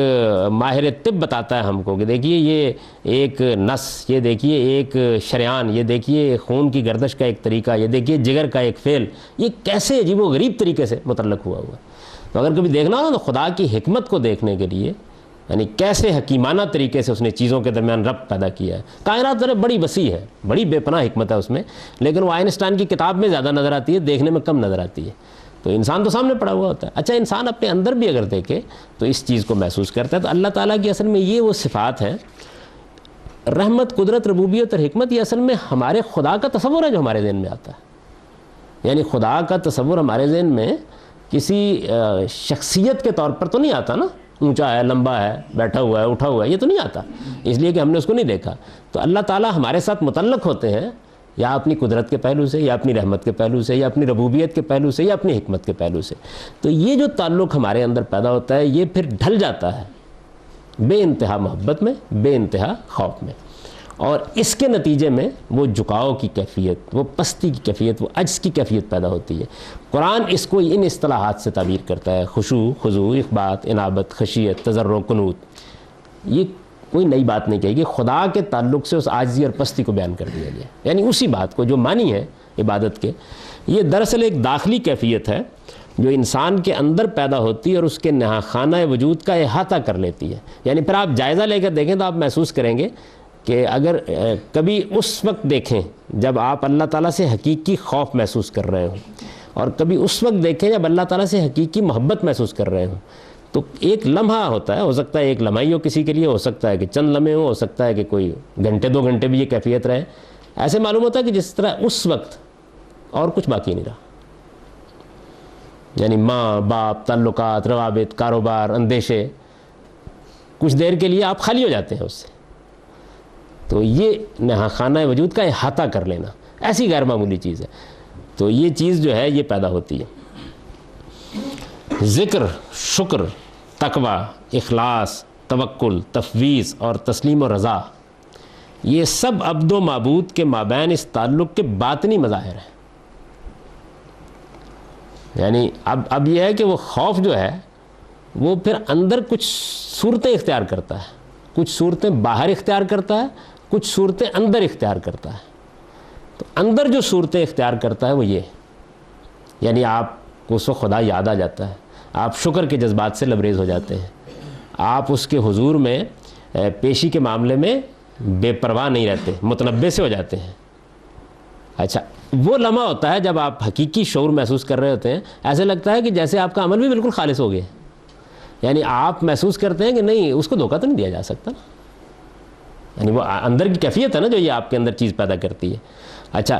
ماہر طب بتاتا ہے ہم کو کہ دیکھیے یہ ایک نس، یہ دیکھیے ایک شریان، یہ دیکھیے خون کی گردش کا ایک طریقہ، یہ دیکھیے جگر کا ایک فعل، یہ کیسے عجیب و غریب طریقے سے متعلق ہوا ہوا. تو اگر کبھی دیکھنا ہو تو خدا کی حکمت کو دیکھنے کے لیے، یعنی کیسے حکیمانہ طریقے سے اس نے چیزوں کے درمیان ربط پیدا کیا ہے. کائنات ذرا بڑی وسیع ہے، بڑی بے پناہ حکمت ہے اس میں، لیکن وہ آئنسٹائن کی کتاب میں زیادہ نظر آتی ہے، دیکھنے میں کم نظر آتی ہے. تو انسان تو سامنے پڑا ہوا ہوتا ہے. اچھا، انسان اپنے اندر بھی اگر دیکھے تو اس چیز کو محسوس کرتا ہے. تو اللہ تعالیٰ کی اصل میں یہ وہ صفات ہیں، رحمت، قدرت، ربوبیت اور حکمت، یہ اصل میں ہمارے خدا کا تصور ہے جو ہمارے ذہن میں آتا ہے. یعنی خدا کا تصور ہمارے ذہن میں کسی شخصیت کے طور پر تو نہیں آتا نا، اونچا ہے، لمبا ہے، بیٹھا ہوا ہے، اٹھا ہوا ہے، یہ تو نہیں آتا، اس لیے کہ ہم نے اس کو نہیں دیکھا. تو اللہ تعالیٰ ہمارے ساتھ متعلق ہوتے ہیں یا اپنی قدرت کے پہلو سے، یا اپنی رحمت کے پہلو سے، یا اپنی ربوبیت کے پہلو سے، یا اپنی حکمت کے پہلو سے. تو یہ جو تعلق ہمارے اندر پیدا ہوتا ہے، یہ پھر ڈھل جاتا ہے بے انتہا محبت میں، بے انتہا خوف میں، اور اس کے نتیجے میں وہ جھکاؤ کی کیفیت، وہ پستی کی کیفیت، وہ عجز کی کیفیت پیدا ہوتی ہے. قرآن اس کو ان اصطلاحات سے تعبیر کرتا ہے: خشوع، خضوع، اخبات، انابت، خشیت، تضرع، قنوت. یہ کوئی نئی بات نہیں کہی کہ خدا کے تعلق سے اس عاجزی اور پستی کو بیان کر دیا گیا، یعنی اسی بات کو جو معنی ہے عبادت کے. یہ دراصل ایک داخلی کیفیت ہے جو انسان کے اندر پیدا ہوتی ہے اور اس کے نہاخانہ وجود کا احاطہ کر لیتی ہے. یعنی پھر آپ جائزہ لے کر دیکھیں تو آپ محسوس کریں گے کہ اگر کبھی اس وقت دیکھیں جب آپ اللہ تعالیٰ سے حقیقی خوف محسوس کر رہے ہوں، اور کبھی اس وقت دیکھیں جب اللہ تعالیٰ سے حقیقی محبت محسوس کر رہے ہوں، تو ایک لمحہ ہوتا ہے، ہو سکتا ہے ایک لمحہ ہی ہو کسی کے لیے، ہو سکتا ہے کہ چند لمحے ہو سکتا ہے کہ کوئی گھنٹے 2 گھنٹے بھی یہ کیفیت رہے. ایسے معلوم ہوتا ہے کہ جس طرح اس وقت اور کچھ باقی نہیں رہا. یعنی ماں باپ، تعلقات، روابط، کاروبار، اندیشے، کچھ دیر کے لیے آپ خالی ہو جاتے ہیں اس سے. تو یہ نہاخانہ وجود کا احاطہ کر لینا ایسی غیر معمولی چیز ہے. تو یہ چیز جو ہے یہ پیدا ہوتی ہے. ذکر، شکر، تقوی، اخلاص، توکل، تفویض اور تسلیم و رضا، یہ سب عبد و معبود کے مابین اس تعلق کے باطنی مظاہر ہیں. یعنی اب یہ ہے کہ وہ خوف جو ہے وہ پھر اندر کچھ صورتیں اختیار کرتا ہے، کچھ صورتیں باہر اختیار کرتا ہے، کچھ صورتیں اندر اختیار کرتا ہے. تو اندر جو صورتیں اختیار کرتا ہے وہ یہ، یعنی آپ کو اس وقت خدا یاد آ جاتا ہے، آپ شکر کے جذبات سے لبریز ہو جاتے ہیں، آپ اس کے حضور میں پیشی کے معاملے میں بے پرواہ نہیں رہتے، متنبع سے ہو جاتے ہیں. اچھا، وہ لمحہ ہوتا ہے جب آپ حقیقی شعور محسوس کر رہے ہوتے ہیں، ایسے لگتا ہے کہ جیسے آپ کا عمل بھی بالکل خالص ہو گیا. یعنی آپ محسوس کرتے ہیں کہ نہیں، اس کو دھوکہ تو نہیں دیا جا سکتا. یعنی وہ اندر کی کیفیت ہے نا جو یہ آپ کے اندر چیز پیدا کرتی ہے. اچھا،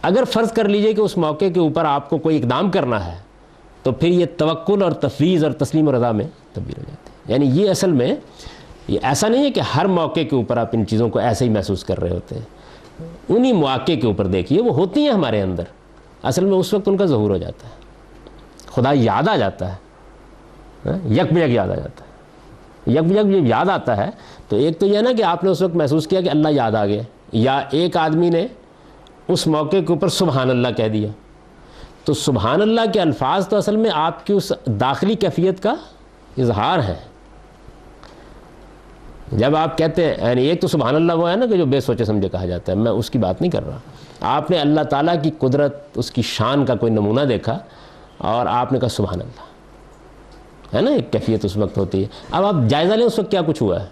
اگر فرض کر لیجئے کہ اس موقع کے اوپر آپ کو کوئی اقدام کرنا ہے تو پھر یہ توکل اور تفویض اور تسلیم و رضا میں تبدیل ہو جاتی ہے. یعنی یہ اصل میں یہ ایسا نہیں ہے کہ ہر موقع کے اوپر آپ ان چیزوں کو ایسے ہی محسوس کر رہے ہوتے ہیں. انہی مواقع کے اوپر دیکھیے وہ ہوتی ہیں ہمارے اندر، اصل میں اس وقت ان کا ظہور ہو جاتا ہے، خدا یاد آ جاتا ہے، یک بیک یاد آ جاتا ہے. یک بیک جب یاد آتا ہے تو ایک تو یہ نا کہ آپ نے اس وقت محسوس کیا کہ اللہ یاد آ گیا، یا ایک آدمی نے اس موقع کے اوپر سبحان اللہ کہہ دیا. تو سبحان اللہ کے الفاظ تو اصل میں آپ کی اس داخلی کیفیت کا اظہار ہے. جب آپ کہتے ہیں، یعنی ایک تو سبحان اللہ وہ ہے نا کہ جو بے سوچے سمجھے کہا جاتا ہے، میں اس کی بات نہیں کر رہا. آپ نے اللہ تعالیٰ کی قدرت، اس کی شان کا کوئی نمونہ دیکھا اور آپ نے کہا سبحان اللہ، ہے نا، ایک کیفیت اس وقت ہوتی ہے. اب آپ جائزہ لیں اس وقت کیا کچھ ہوا ہے.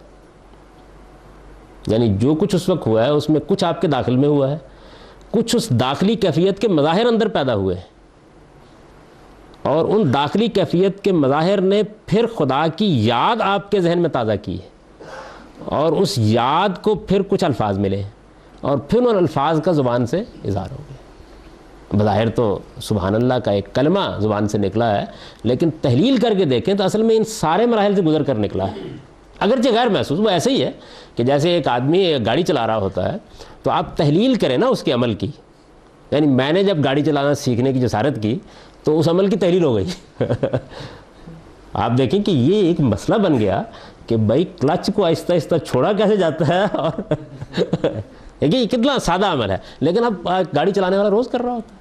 یعنی جو کچھ اس وقت ہوا ہے اس میں کچھ آپ کے داخل میں ہوا ہے، کچھ اس داخلی کیفیت کے مظاہر اندر پیدا ہوئے ہیں، اور ان داخلی کیفیت کے مظاہر نے پھر خدا کی یاد آپ کے ذہن میں تازہ کی ہے، اور اس یاد کو پھر کچھ الفاظ ملے اور پھر ان الفاظ کا زبان سے اظہار ہو گیا. بظاہر تو سبحان اللہ کا ایک کلمہ زبان سے نکلا ہے، لیکن تحلیل کر کے دیکھیں تو اصل میں ان سارے مراحل سے گزر کر نکلا ہے. اگرچہ غیر محسوس، وہ ایسے ہی ہے کہ جیسے ایک آدمی گاڑی چلا رہا ہوتا ہے تو آپ تحلیل کریں نا اس کے عمل کی. یعنی میں نے جب گاڑی چلانا سیکھنے کی جسارت کی تو اس عمل کی تحلیل ہو گئی. آپ دیکھیں کہ یہ ایک مسئلہ بن گیا کہ بھائی کلچ کو آہستہ آہستہ چھوڑا کیسے جاتا ہے، اور دیکھیے یہ کتنا سادہ عمل ہے، لیکن اب گاڑی چلانے والا روز کر رہا ہوتا ہے،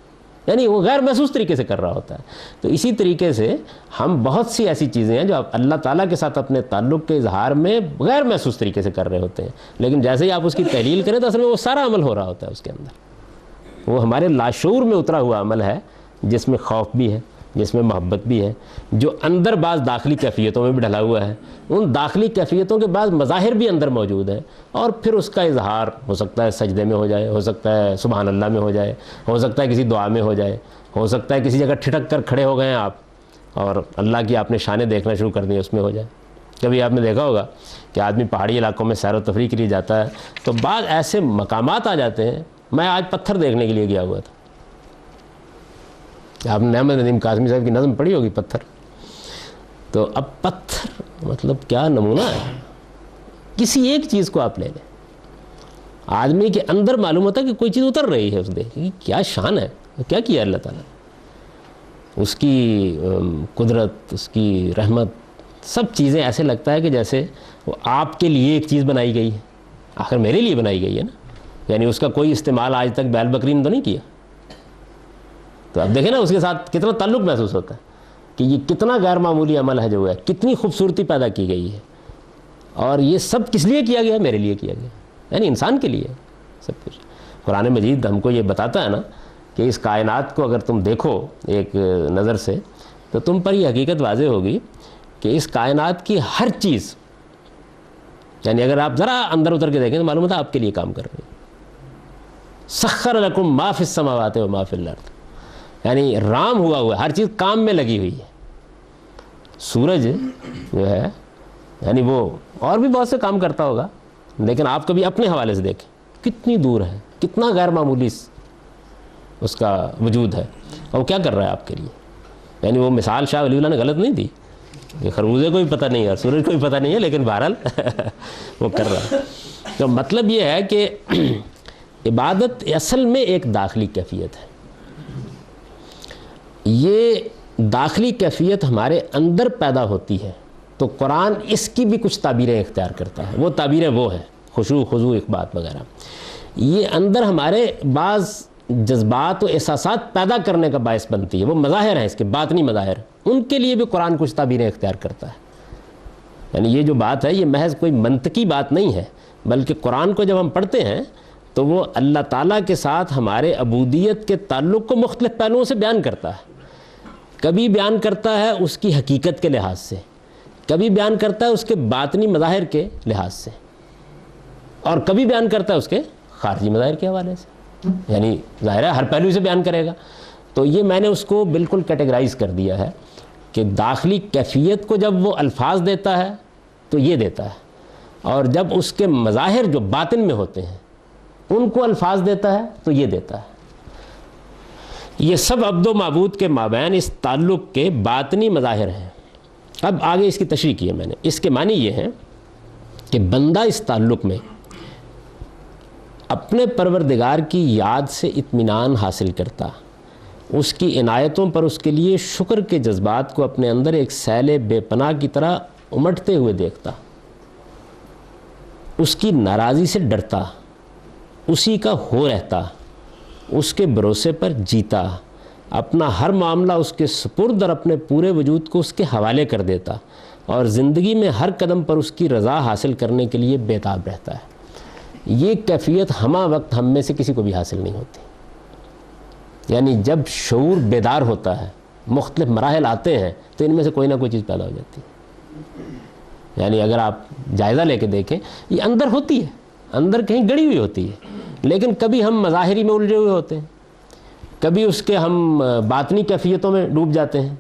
یعنی وہ غیر محسوس طریقے سے کر رہا ہوتا ہے۔ تو اسی طریقے سے ہم بہت سی ایسی چیزیں ہیں جو آپ اللہ تعالیٰ کے ساتھ اپنے تعلق کے اظہار میں غیر محسوس طریقے سے کر رہے ہوتے ہیں، لیکن جیسے ہی آپ اس کی تحلیل کریں تو اصل میں وہ سارا عمل ہو رہا ہوتا ہے اس کے اندر۔ وہ ہمارے لاشعور میں اترا ہوا عمل ہے جس میں خوف بھی ہے، جس میں محبت بھی ہے، جو اندر بعض داخلی کیفیتوں میں بھی ڈھلا ہوا ہے، ان داخلی کیفیتوں کے بعض مظاہر بھی اندر موجود ہیں، اور پھر اس کا اظہار ہو سکتا ہے سجدے میں ہو جائے، ہو سکتا ہے سبحان اللہ میں ہو جائے، ہو سکتا ہے کسی دعا میں ہو جائے، ہو سکتا ہے کسی جگہ ٹھٹک کر کھڑے ہو گئے ہیں آپ اور اللہ کی آپ نے شانیں دیکھنا شروع کر دی اس میں ہو جائے۔ کبھی آپ نے دیکھا ہوگا کہ آدمی پہاڑی علاقوں میں سیر و تفریح کے لیے جاتا ہے تو بعض ایسے مقامات آ جاتے ہیں۔ میں آج پتھر دیکھنے کے لیے گیا ہوا تھا، آپ نے احمد ندیم قاسمی صاحب کی نظم پڑھی ہوگی پتھر، تو اب پتھر مطلب کیا نمونہ ہے، کسی ایک چیز کو آپ لے لیں، آدمی کے اندر معلوم ہوتا ہے کہ کوئی چیز اتر رہی ہے، اس دیکھ کیا شان ہے، کیا کیا اللہ تعالیٰ، اس کی قدرت، اس کی رحمت، سب چیزیں ایسے لگتا ہے کہ جیسے وہ آپ کے لیے ایک چیز بنائی گئی ہے، آخر میرے لیے بنائی گئی ہے نا، یعنی اس کا کوئی استعمال آج تک بیل بکری نے تو نہیں کیا۔ تو اب دیکھیں نا اس کے ساتھ کتنا تعلق محسوس ہوتا ہے کہ یہ کتنا غیر معمولی عمل ہے جو ہے، کتنی خوبصورتی پیدا کی گئی ہے، اور یہ سب کس لیے کیا گیا؟ میرے لیے کیا گیا، یعنی انسان کے لیے سب کچھ۔ قرآن مجید ہم کو یہ بتاتا ہے نا کہ اس کائنات کو اگر تم دیکھو ایک نظر سے تو تم پر یہ حقیقت واضح ہوگی کہ اس کائنات کی ہر چیز، یعنی اگر آپ ذرا اندر اتر کے دیکھیں تو معلوم ہوتا ہے آپ کے لیے کام کر رہی ہے۔ سخر لکم ما فی السماوات و ما فی الارض، یعنی رام ہوا ہے، ہر چیز کام میں لگی ہوئی ہے۔ سورج جو ہے یعنی وہ اور بھی بہت سے کام کرتا ہوگا، لیکن آپ کبھی اپنے حوالے سے دیکھیں کتنی دور ہے، کتنا غیر معمولی اس کا وجود ہے، اور وہ کیا کر رہا ہے آپ کے لیے۔ یعنی وہ مثال شاہ ولی اللہ نے غلط نہیں دی کہ خربوزے کو بھی پتہ نہیں ہے اور سورج کو بھی پتہ نہیں ہے، لیکن بہرحال وہ کر رہا ہے۔ تو مطلب یہ ہے کہ عبادت اصل میں ایک داخلی کیفیت ہے، یہ داخلی کیفیت ہمارے اندر پیدا ہوتی ہے، تو قرآن اس کی بھی کچھ تعبیریں اختیار کرتا ہے۔ وہ تعبیریں وہ ہیں خشوع، خضوع، اخبات وغیرہ، یہ اندر ہمارے بعض جذبات و احساسات پیدا کرنے کا باعث بنتی ہے، وہ مظاہر ہیں اس کے، باطنی مظاہر، ان کے لیے بھی قرآن کچھ تعبیریں اختیار کرتا ہے۔ یعنی یہ جو بات ہے یہ محض کوئی منطقی بات نہیں ہے، بلکہ قرآن کو جب ہم پڑھتے ہیں تو وہ اللہ تعالیٰ کے ساتھ ہمارے عبودیت کے تعلق کو مختلف پہلوؤں سے بیان کرتا ہے۔ کبھی بیان کرتا ہے اس کی حقیقت کے لحاظ سے، کبھی بیان کرتا ہے اس کے باطنی مظاہر کے لحاظ سے، اور کبھی بیان کرتا ہے اس کے خارجی مظاہر کے حوالے سے، یعنی ظاہر ہے ہر پہلو سے بیان کرے گا۔ تو یہ میں نے اس کو بالکل کیٹیگرائز کر دیا ہے کہ داخلی کیفیت کو جب وہ الفاظ دیتا ہے تو یہ دیتا ہے، اور جب اس کے مظاہر جو باطن میں ہوتے ہیں ان کو الفاظ دیتا ہے تو یہ دیتا ہے۔ یہ سب عبد و معبود کے مابین اس تعلق کے باطنی مظاہر ہیں۔ اب آگے اس کی تشریح کی ہے میں نے، اس کے معنی یہ ہیں کہ بندہ اس تعلق میں اپنے پروردگار کی یاد سے اطمینان حاصل کرتا، اس کی عنایتوں پر اس کے لیے شکر کے جذبات کو اپنے اندر ایک سیل بے پناہ کی طرح امٹتے ہوئے دیکھتا، اس کی ناراضی سے ڈرتا، اسی کا ہو رہتا، اس کے بھروسے پر جیتا، اپنا ہر معاملہ اس کے سپرد اور اپنے پورے وجود کو اس کے حوالے کر دیتا، اور زندگی میں ہر قدم پر اس کی رضا حاصل کرنے کے لیے بےتاب رہتا ہے۔ یہ کیفیت ہمہ وقت ہم میں سے کسی کو بھی حاصل نہیں ہوتی، یعنی جب شعور بیدار ہوتا ہے، مختلف مراحل آتے ہیں تو ان میں سے کوئی نہ کوئی چیز پیدا ہو جاتی ہے۔ یعنی اگر آپ جائزہ لے کے دیکھیں یہ اندر ہوتی ہے، اندر کہیں گڑی ہوئی ہوتی ہے، لیکن کبھی ہم مظاہری میں الجھے ہوئے ہوتے ہیں، کبھی اس کے ہم باطنی کیفیتوں میں ڈوب جاتے ہیں،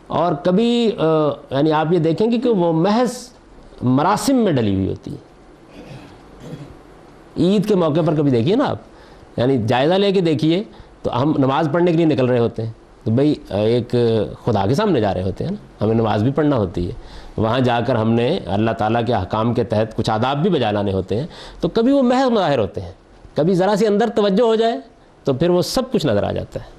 اور کبھی یعنی آپ یہ دیکھیں گے کہ وہ محض مراسم میں ڈلی ہوئی ہوتی ہے۔ عید کے موقع پر کبھی دیکھیے نا آپ، یعنی جائزہ لے کے دیکھیے تو ہم نماز پڑھنے کے لیے نکل رہے ہوتے ہیں تو بھئی ایک خدا کے سامنے جا رہے ہوتے ہیں نا، ہمیں نماز بھی پڑھنا ہوتی ہے، وہاں جا کر ہم نے اللہ تعالیٰ کے احکام کے تحت کچھ آداب بھی بجا لانے ہوتے ہیں، تو کبھی وہ محض مظاہر ہوتے ہیں، کبھی ذرا سی اندر توجہ ہو جائے تو پھر وہ سب کچھ نظر آ جاتا ہے۔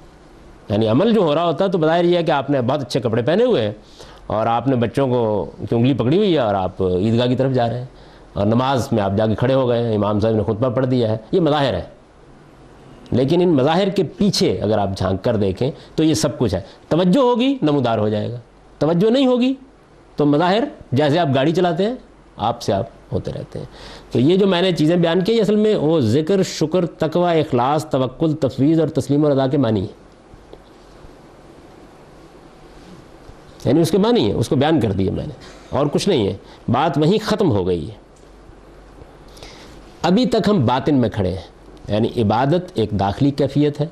یعنی عمل جو ہو رہا ہوتا ہے تو بظاہر یہ ہے کہ آپ نے بہت اچھے کپڑے پہنے ہوئے ہیں اور آپ نے بچوں کو کی انگلی پکڑی ہوئی ہے اور آپ عیدگاہ کی طرف جا رہے ہیں، اور نماز میں آپ جا کے کھڑے ہو گئے ہیں، امام صاحب نے خطبہ پڑھ دیا ہے، یہ مظاہر ہے. لیکن ان مظاہر کے پیچھے اگر آپ جھانک کر دیکھیں تو یہ سب کچھ ہے. توجہ ہوگی نمودار ہو جائے گا، توجہ نہیں ہوگی تو مظاہر جیسے آپ گاڑی چلاتے ہیں آپ سے آپ ہوتے رہتے ہیں. تو یہ جو میں نے چیزیں بیان کی اصل میں وہ ذکر، شکر، تقوی، اخلاص، توکل، تفویض اور تسلیم اور ادا کے معنی ہیں. یعنی اس کے معنی ہے، اس کو بیان کر دیا میں نے، اور کچھ نہیں ہے. بات وہیں ختم ہو گئی ہے. ابھی تک ہم باطن میں کھڑے ہیں. یعنی عبادت ایک داخلی کیفیت ہے.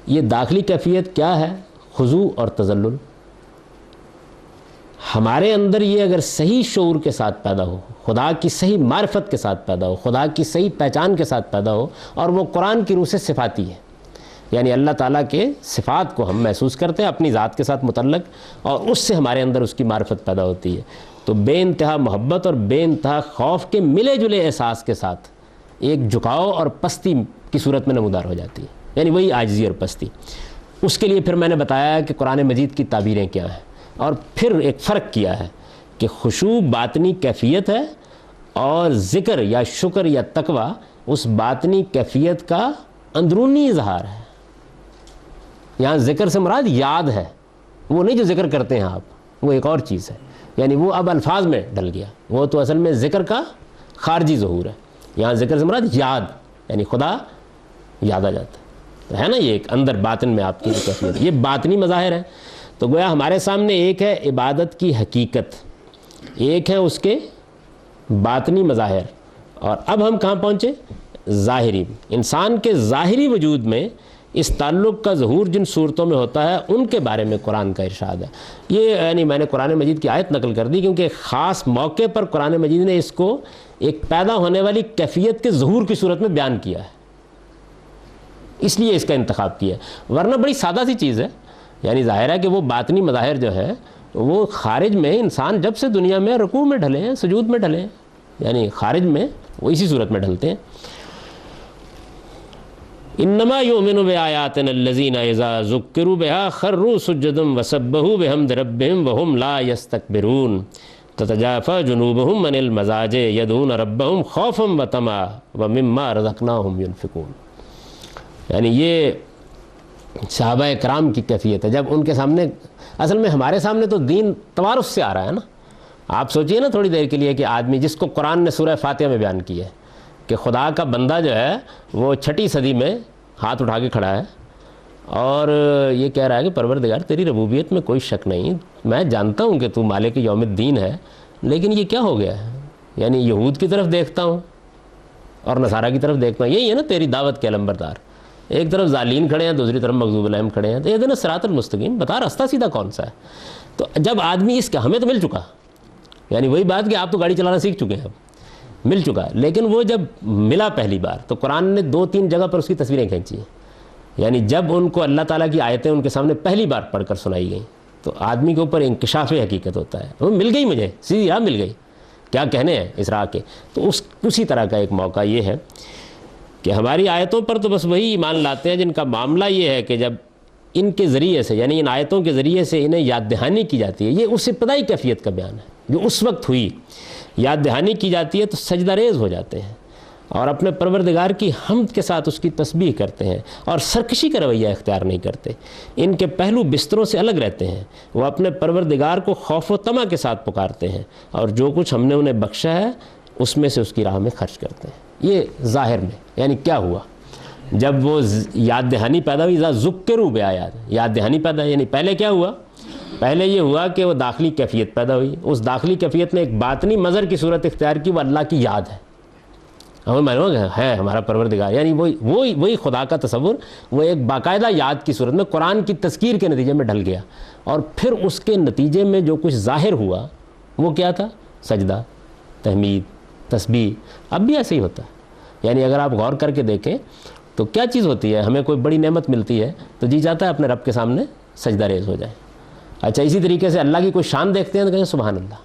یہ داخلی کیفیت کیا ہے؟ خضوع اور تذلل. ہمارے اندر یہ اگر صحیح شعور کے ساتھ پیدا ہو، خدا کی صحیح معرفت کے ساتھ پیدا ہو، خدا کی صحیح پہچان کے ساتھ پیدا ہو، اور وہ قرآن کی روح سے صفاتی ہے، یعنی اللہ تعالیٰ کے صفات کو ہم محسوس کرتے ہیں اپنی ذات کے ساتھ متعلق، اور اس سے ہمارے اندر اس کی معرفت پیدا ہوتی ہے، تو بے انتہا محبت اور بے انتہا خوف کے ملے جلے احساس کے ساتھ ایک جھکاؤ اور پستی کی صورت میں نمودار ہو جاتی ہے. یعنی وہی عاجزی اور پستی. اس کے لیے پھر میں نے بتایا کہ قرآن مجید کی تعبیریں کیا ہیں، اور پھر ایک فرق کیا ہے کہ خشوع باطنی کیفیت ہے اور ذکر یا شکر یا تقوی اس باطنی کیفیت کا اندرونی اظہار ہے. یہاں ذکر سے مراد یاد ہے، وہ نہیں جو ذکر کرتے ہیں آپ، وہ ایک اور چیز ہے. یعنی وہ اب الفاظ میں ڈل گیا، وہ تو اصل میں ذکر کا خارجی ظہور ہے. یہاں ذکر سے مراد یاد، یعنی خدا یاد آ جاتا ہے نا. یہ ایک اندر باطن میں آپ کی کیفیت، یہ باطنی مظاہر ہے. تو گویا ہمارے سامنے ایک ہے عبادت کی حقیقت، ایک ہے اس کے باطنی مظاہر. اور اب ہم کہاں پہنچے؟ ظاہری. انسان کے ظاہری وجود میں اس تعلق کا ظہور جن صورتوں میں ہوتا ہے ان کے بارے میں قرآن کا ارشاد ہے. یہ یعنی میں نے قرآن مجید کی آیت نقل کر دی کیونکہ خاص موقع پر قرآن مجید نے اس کو ایک پیدا ہونے والی کیفیت کے ظہور کی صورت میں بیان کیا ہے، اس لیے اس کا انتخاب کیا. ورنہ بڑی سادہ سی چیز ہے. یعنی ظاہر ہے کہ وہ باطنی مظاہر جو ہے وہ خارج میں انسان جب سے دنیا میں رکوع میں ڈھلے ہیں، سجود میں ڈھلے ہیں، یعنی خارج میں وہ اسی صورت میں ڈھلتے ہیں. انما یؤمن بآیاتنا الذین اذا ذکروا بها خروا سجدا وسبحوا بحمد ربهم وهم لا یستکبرون تتجافى جنوبهم عن المضاجع يدعون ربهم خوفا وطمعا ومما رزقناهم ينفقون. یعنی یہ صحابہ کرام کی کیفیت ہے. جب ان کے سامنے، اصل میں ہمارے سامنے تو دین توارث سے آ رہا ہے نا. آپ سوچئے نا تھوڑی دیر کے لیے کہ آدمی جس کو قرآن نے سورہ فاتحہ میں بیان کی ہے کہ خدا کا بندہ جو ہے وہ 6 صدی میں ہاتھ اٹھا کے کھڑا ہے اور یہ کہہ رہا ہے کہ پروردگار تیری ربوبیت میں کوئی شک نہیں، میں جانتا ہوں کہ تو مالک یوم الدین ہے، لیکن یہ کیا ہو گیا ہے؟ یعنی یہود کی طرف دیکھتا ہوں اور نصارہ کی طرف دیکھتا ہوں. یہی ہے نا تیری دعوت کے علمبردار. ایک طرف ظالین کھڑے ہیں، دوسری طرف مغضوب علیہم کھڑے ہیں. تو یہ صراط المستقیم، بتا راستہ سیدھا کون سا ہے؟ تو جب آدمی اس کا، ہمیں تو مل چکا، یعنی وہی بات کہ آپ تو گاڑی چلانا سیکھ چکے ہیں، اب مل چکا. لیکن وہ جب ملا پہلی بار تو قرآن نے 2-3 جگہ پر اس کی تصویریں کھینچی ہیں. یعنی جب ان کو اللہ تعالیٰ کی آیتیں ان کے سامنے پہلی بار پڑھ کر سنائی گئیں تو آدمی کے اوپر انکشاف حقیقت ہوتا ہے. وہ مل گئی، مجھے سیدھی راہ مل گئی، کیا کہنے ہیں اس راہ کے. تو اسی طرح کا ایک موقع یہ ہے کہ ہماری آیتوں پر تو بس وہی ایمان لاتے ہیں جن کا معاملہ یہ ہے کہ جب ان کے ذریعے سے، یعنی ان آیتوں کے ذریعے سے انہیں یاد دہانی کی جاتی ہے. یہ اس ابتدائی کیفیت کا بیان ہے جو اس وقت ہوئی. یاد دہانی کی جاتی ہے تو سجدہ ریز ہو جاتے ہیں اور اپنے پروردگار کی حمد کے ساتھ اس کی تسبیح کرتے ہیں اور سرکشی کا رویہ اختیار نہیں کرتے. ان کے پہلو بستروں سے الگ رہتے ہیں. وہ اپنے پروردگار کو خوف و طمع کے ساتھ پکارتے ہیں اور جو کچھ ہم نے انہیں بخشا ہے اس میں سے اس کی راہ میں خرچ کرتے ہیں. یہ ظاہر میں. یعنی کیا ہوا جب وہ یاد دہانی پیدا ہوئی؟ ذکروا بآیات، یاد دہانی پیدا. یعنی پہلے کیا ہوا؟ پہلے یہ ہوا کہ وہ داخلی کیفیت پیدا ہوئی. اس داخلی کیفیت نے ایک باطنی مظہر کی صورت اختیار کی، وہ اللہ کی یاد ہے. ہمیں معلوم ہے ہمارا پروردگار، یعنی وہی خدا کا تصور وہ ایک باقاعدہ یاد کی صورت میں قرآن کی تذکیر کے نتیجے میں ڈھل گیا. اور پھر اس کے نتیجے میں جو کچھ ظاہر ہوا وہ کیا تھا؟ سجدہ، تحمید، تسبیح. اب بھی ایسے ہی ہوتا ہے. یعنی اگر آپ غور کر کے دیکھیں تو کیا چیز ہوتی ہے؟ ہمیں کوئی بڑی نعمت ملتی ہے تو جی چاہتا ہے اپنے رب کے سامنے سجدہ ریز ہو جائے. اچھا اسی طریقے سے اللہ کی کوئی شان دیکھتے ہیں تو کہیں سبحان اللہ.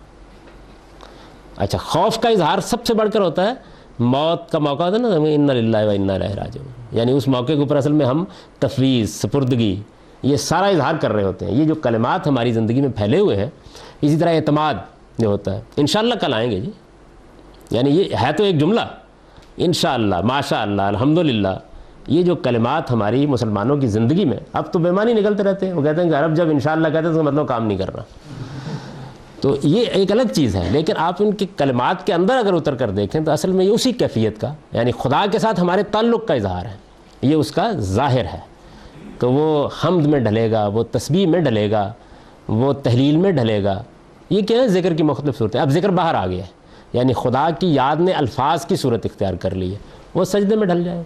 اچھا خوف کا اظہار سب سے بڑھ کر ہوتا ہے موت کا موقع ہوتا ہے نا، انا للہ و انا الیہ راجعون. یعنی اس موقع کے اوپر اصل میں ہم تفویض، سپردگی، یہ سارا اظہار کر رہے ہوتے ہیں. یہ جو کلمات ہماری زندگی میں پھیلے ہوئے ہیں. اسی طرح اعتماد جو ہوتا ہے، انشاءاللہ کل آئیں گے جی، یعنی یہ ہے تو ایک جملہ، انشاءاللہ، ماشاءاللہ، الحمدللہ، یہ جو کلمات ہماری مسلمانوں کی زندگی میں اب تو بے معنی نکلتے رہتے ہیں. وہ کہتے ہیں کہ عرب جب انشاءاللہ کہتے ہیں تو مطلب کام نہیں کرنا. تو یہ ایک الگ چیز ہے، لیکن آپ ان کے کلمات کے اندر اگر اتر کر دیکھیں تو اصل میں یہ اسی کیفیت کا، یعنی خدا کے ساتھ ہمارے تعلق کا اظہار ہے، یہ اس کا ظاہر ہے. تو وہ حمد میں ڈھلے گا، وہ تسبیح میں ڈھلے گا، وہ تحلیل میں ڈھلے گا. یہ کیا ہے؟ ذکر کی مختلف صورتیں. اب ذکر باہر آ گیا ہے، یعنی خدا کی یاد نے الفاظ کی صورت اختیار کر لی ہے. وہ سجدے میں ڈھل جائے،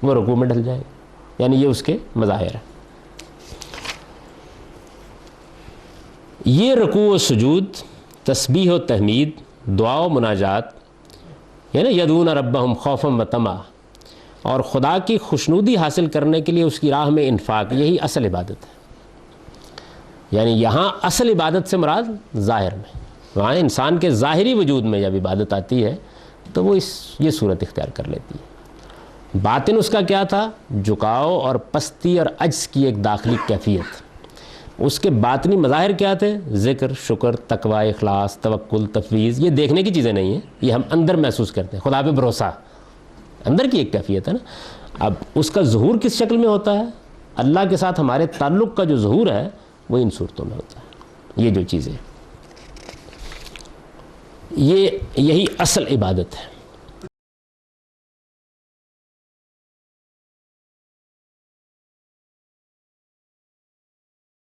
وہ رکوع میں ڈھل جائے، یعنی یہ اس کے مظاہر ہیں. یہ رکوع و سجود، تسبیح و تحمید، دعا و مناجات، یعنی یدعون ربہم خوفا و طمعا، اور خدا کی خوشنودی حاصل کرنے کے لیے اس کی راہ میں انفاق، یہی اصل عبادت ہے. یعنی یہاں اصل عبادت سے مراد ظاہر میں، وہاں انسان کے ظاہری وجود میں جب عبادت آتی ہے تو وہ یہ صورت اختیار کر لیتی ہے. باطن اس کا کیا تھا؟ جھکاؤ اور پستی اور عجز کی ایک داخلی کیفیت. اس کے باطنی مظاہر کیا تھے؟ ذکر، شکر، تقوی، اخلاص، توکل، تفویض. یہ دیکھنے کی چیزیں نہیں ہیں، یہ ہم اندر محسوس کرتے ہیں. خدا پہ بھروسہ اندر کی ایک کیفیت ہے نا. اب اس کا ظہور کس شکل میں ہوتا ہے؟ اللہ کے ساتھ ہمارے تعلق کا جو ظہور ہے وہ ان صورتوں میں ہوتا ہے. یہ جو چیزیں، یہی اصل عبادت ہے.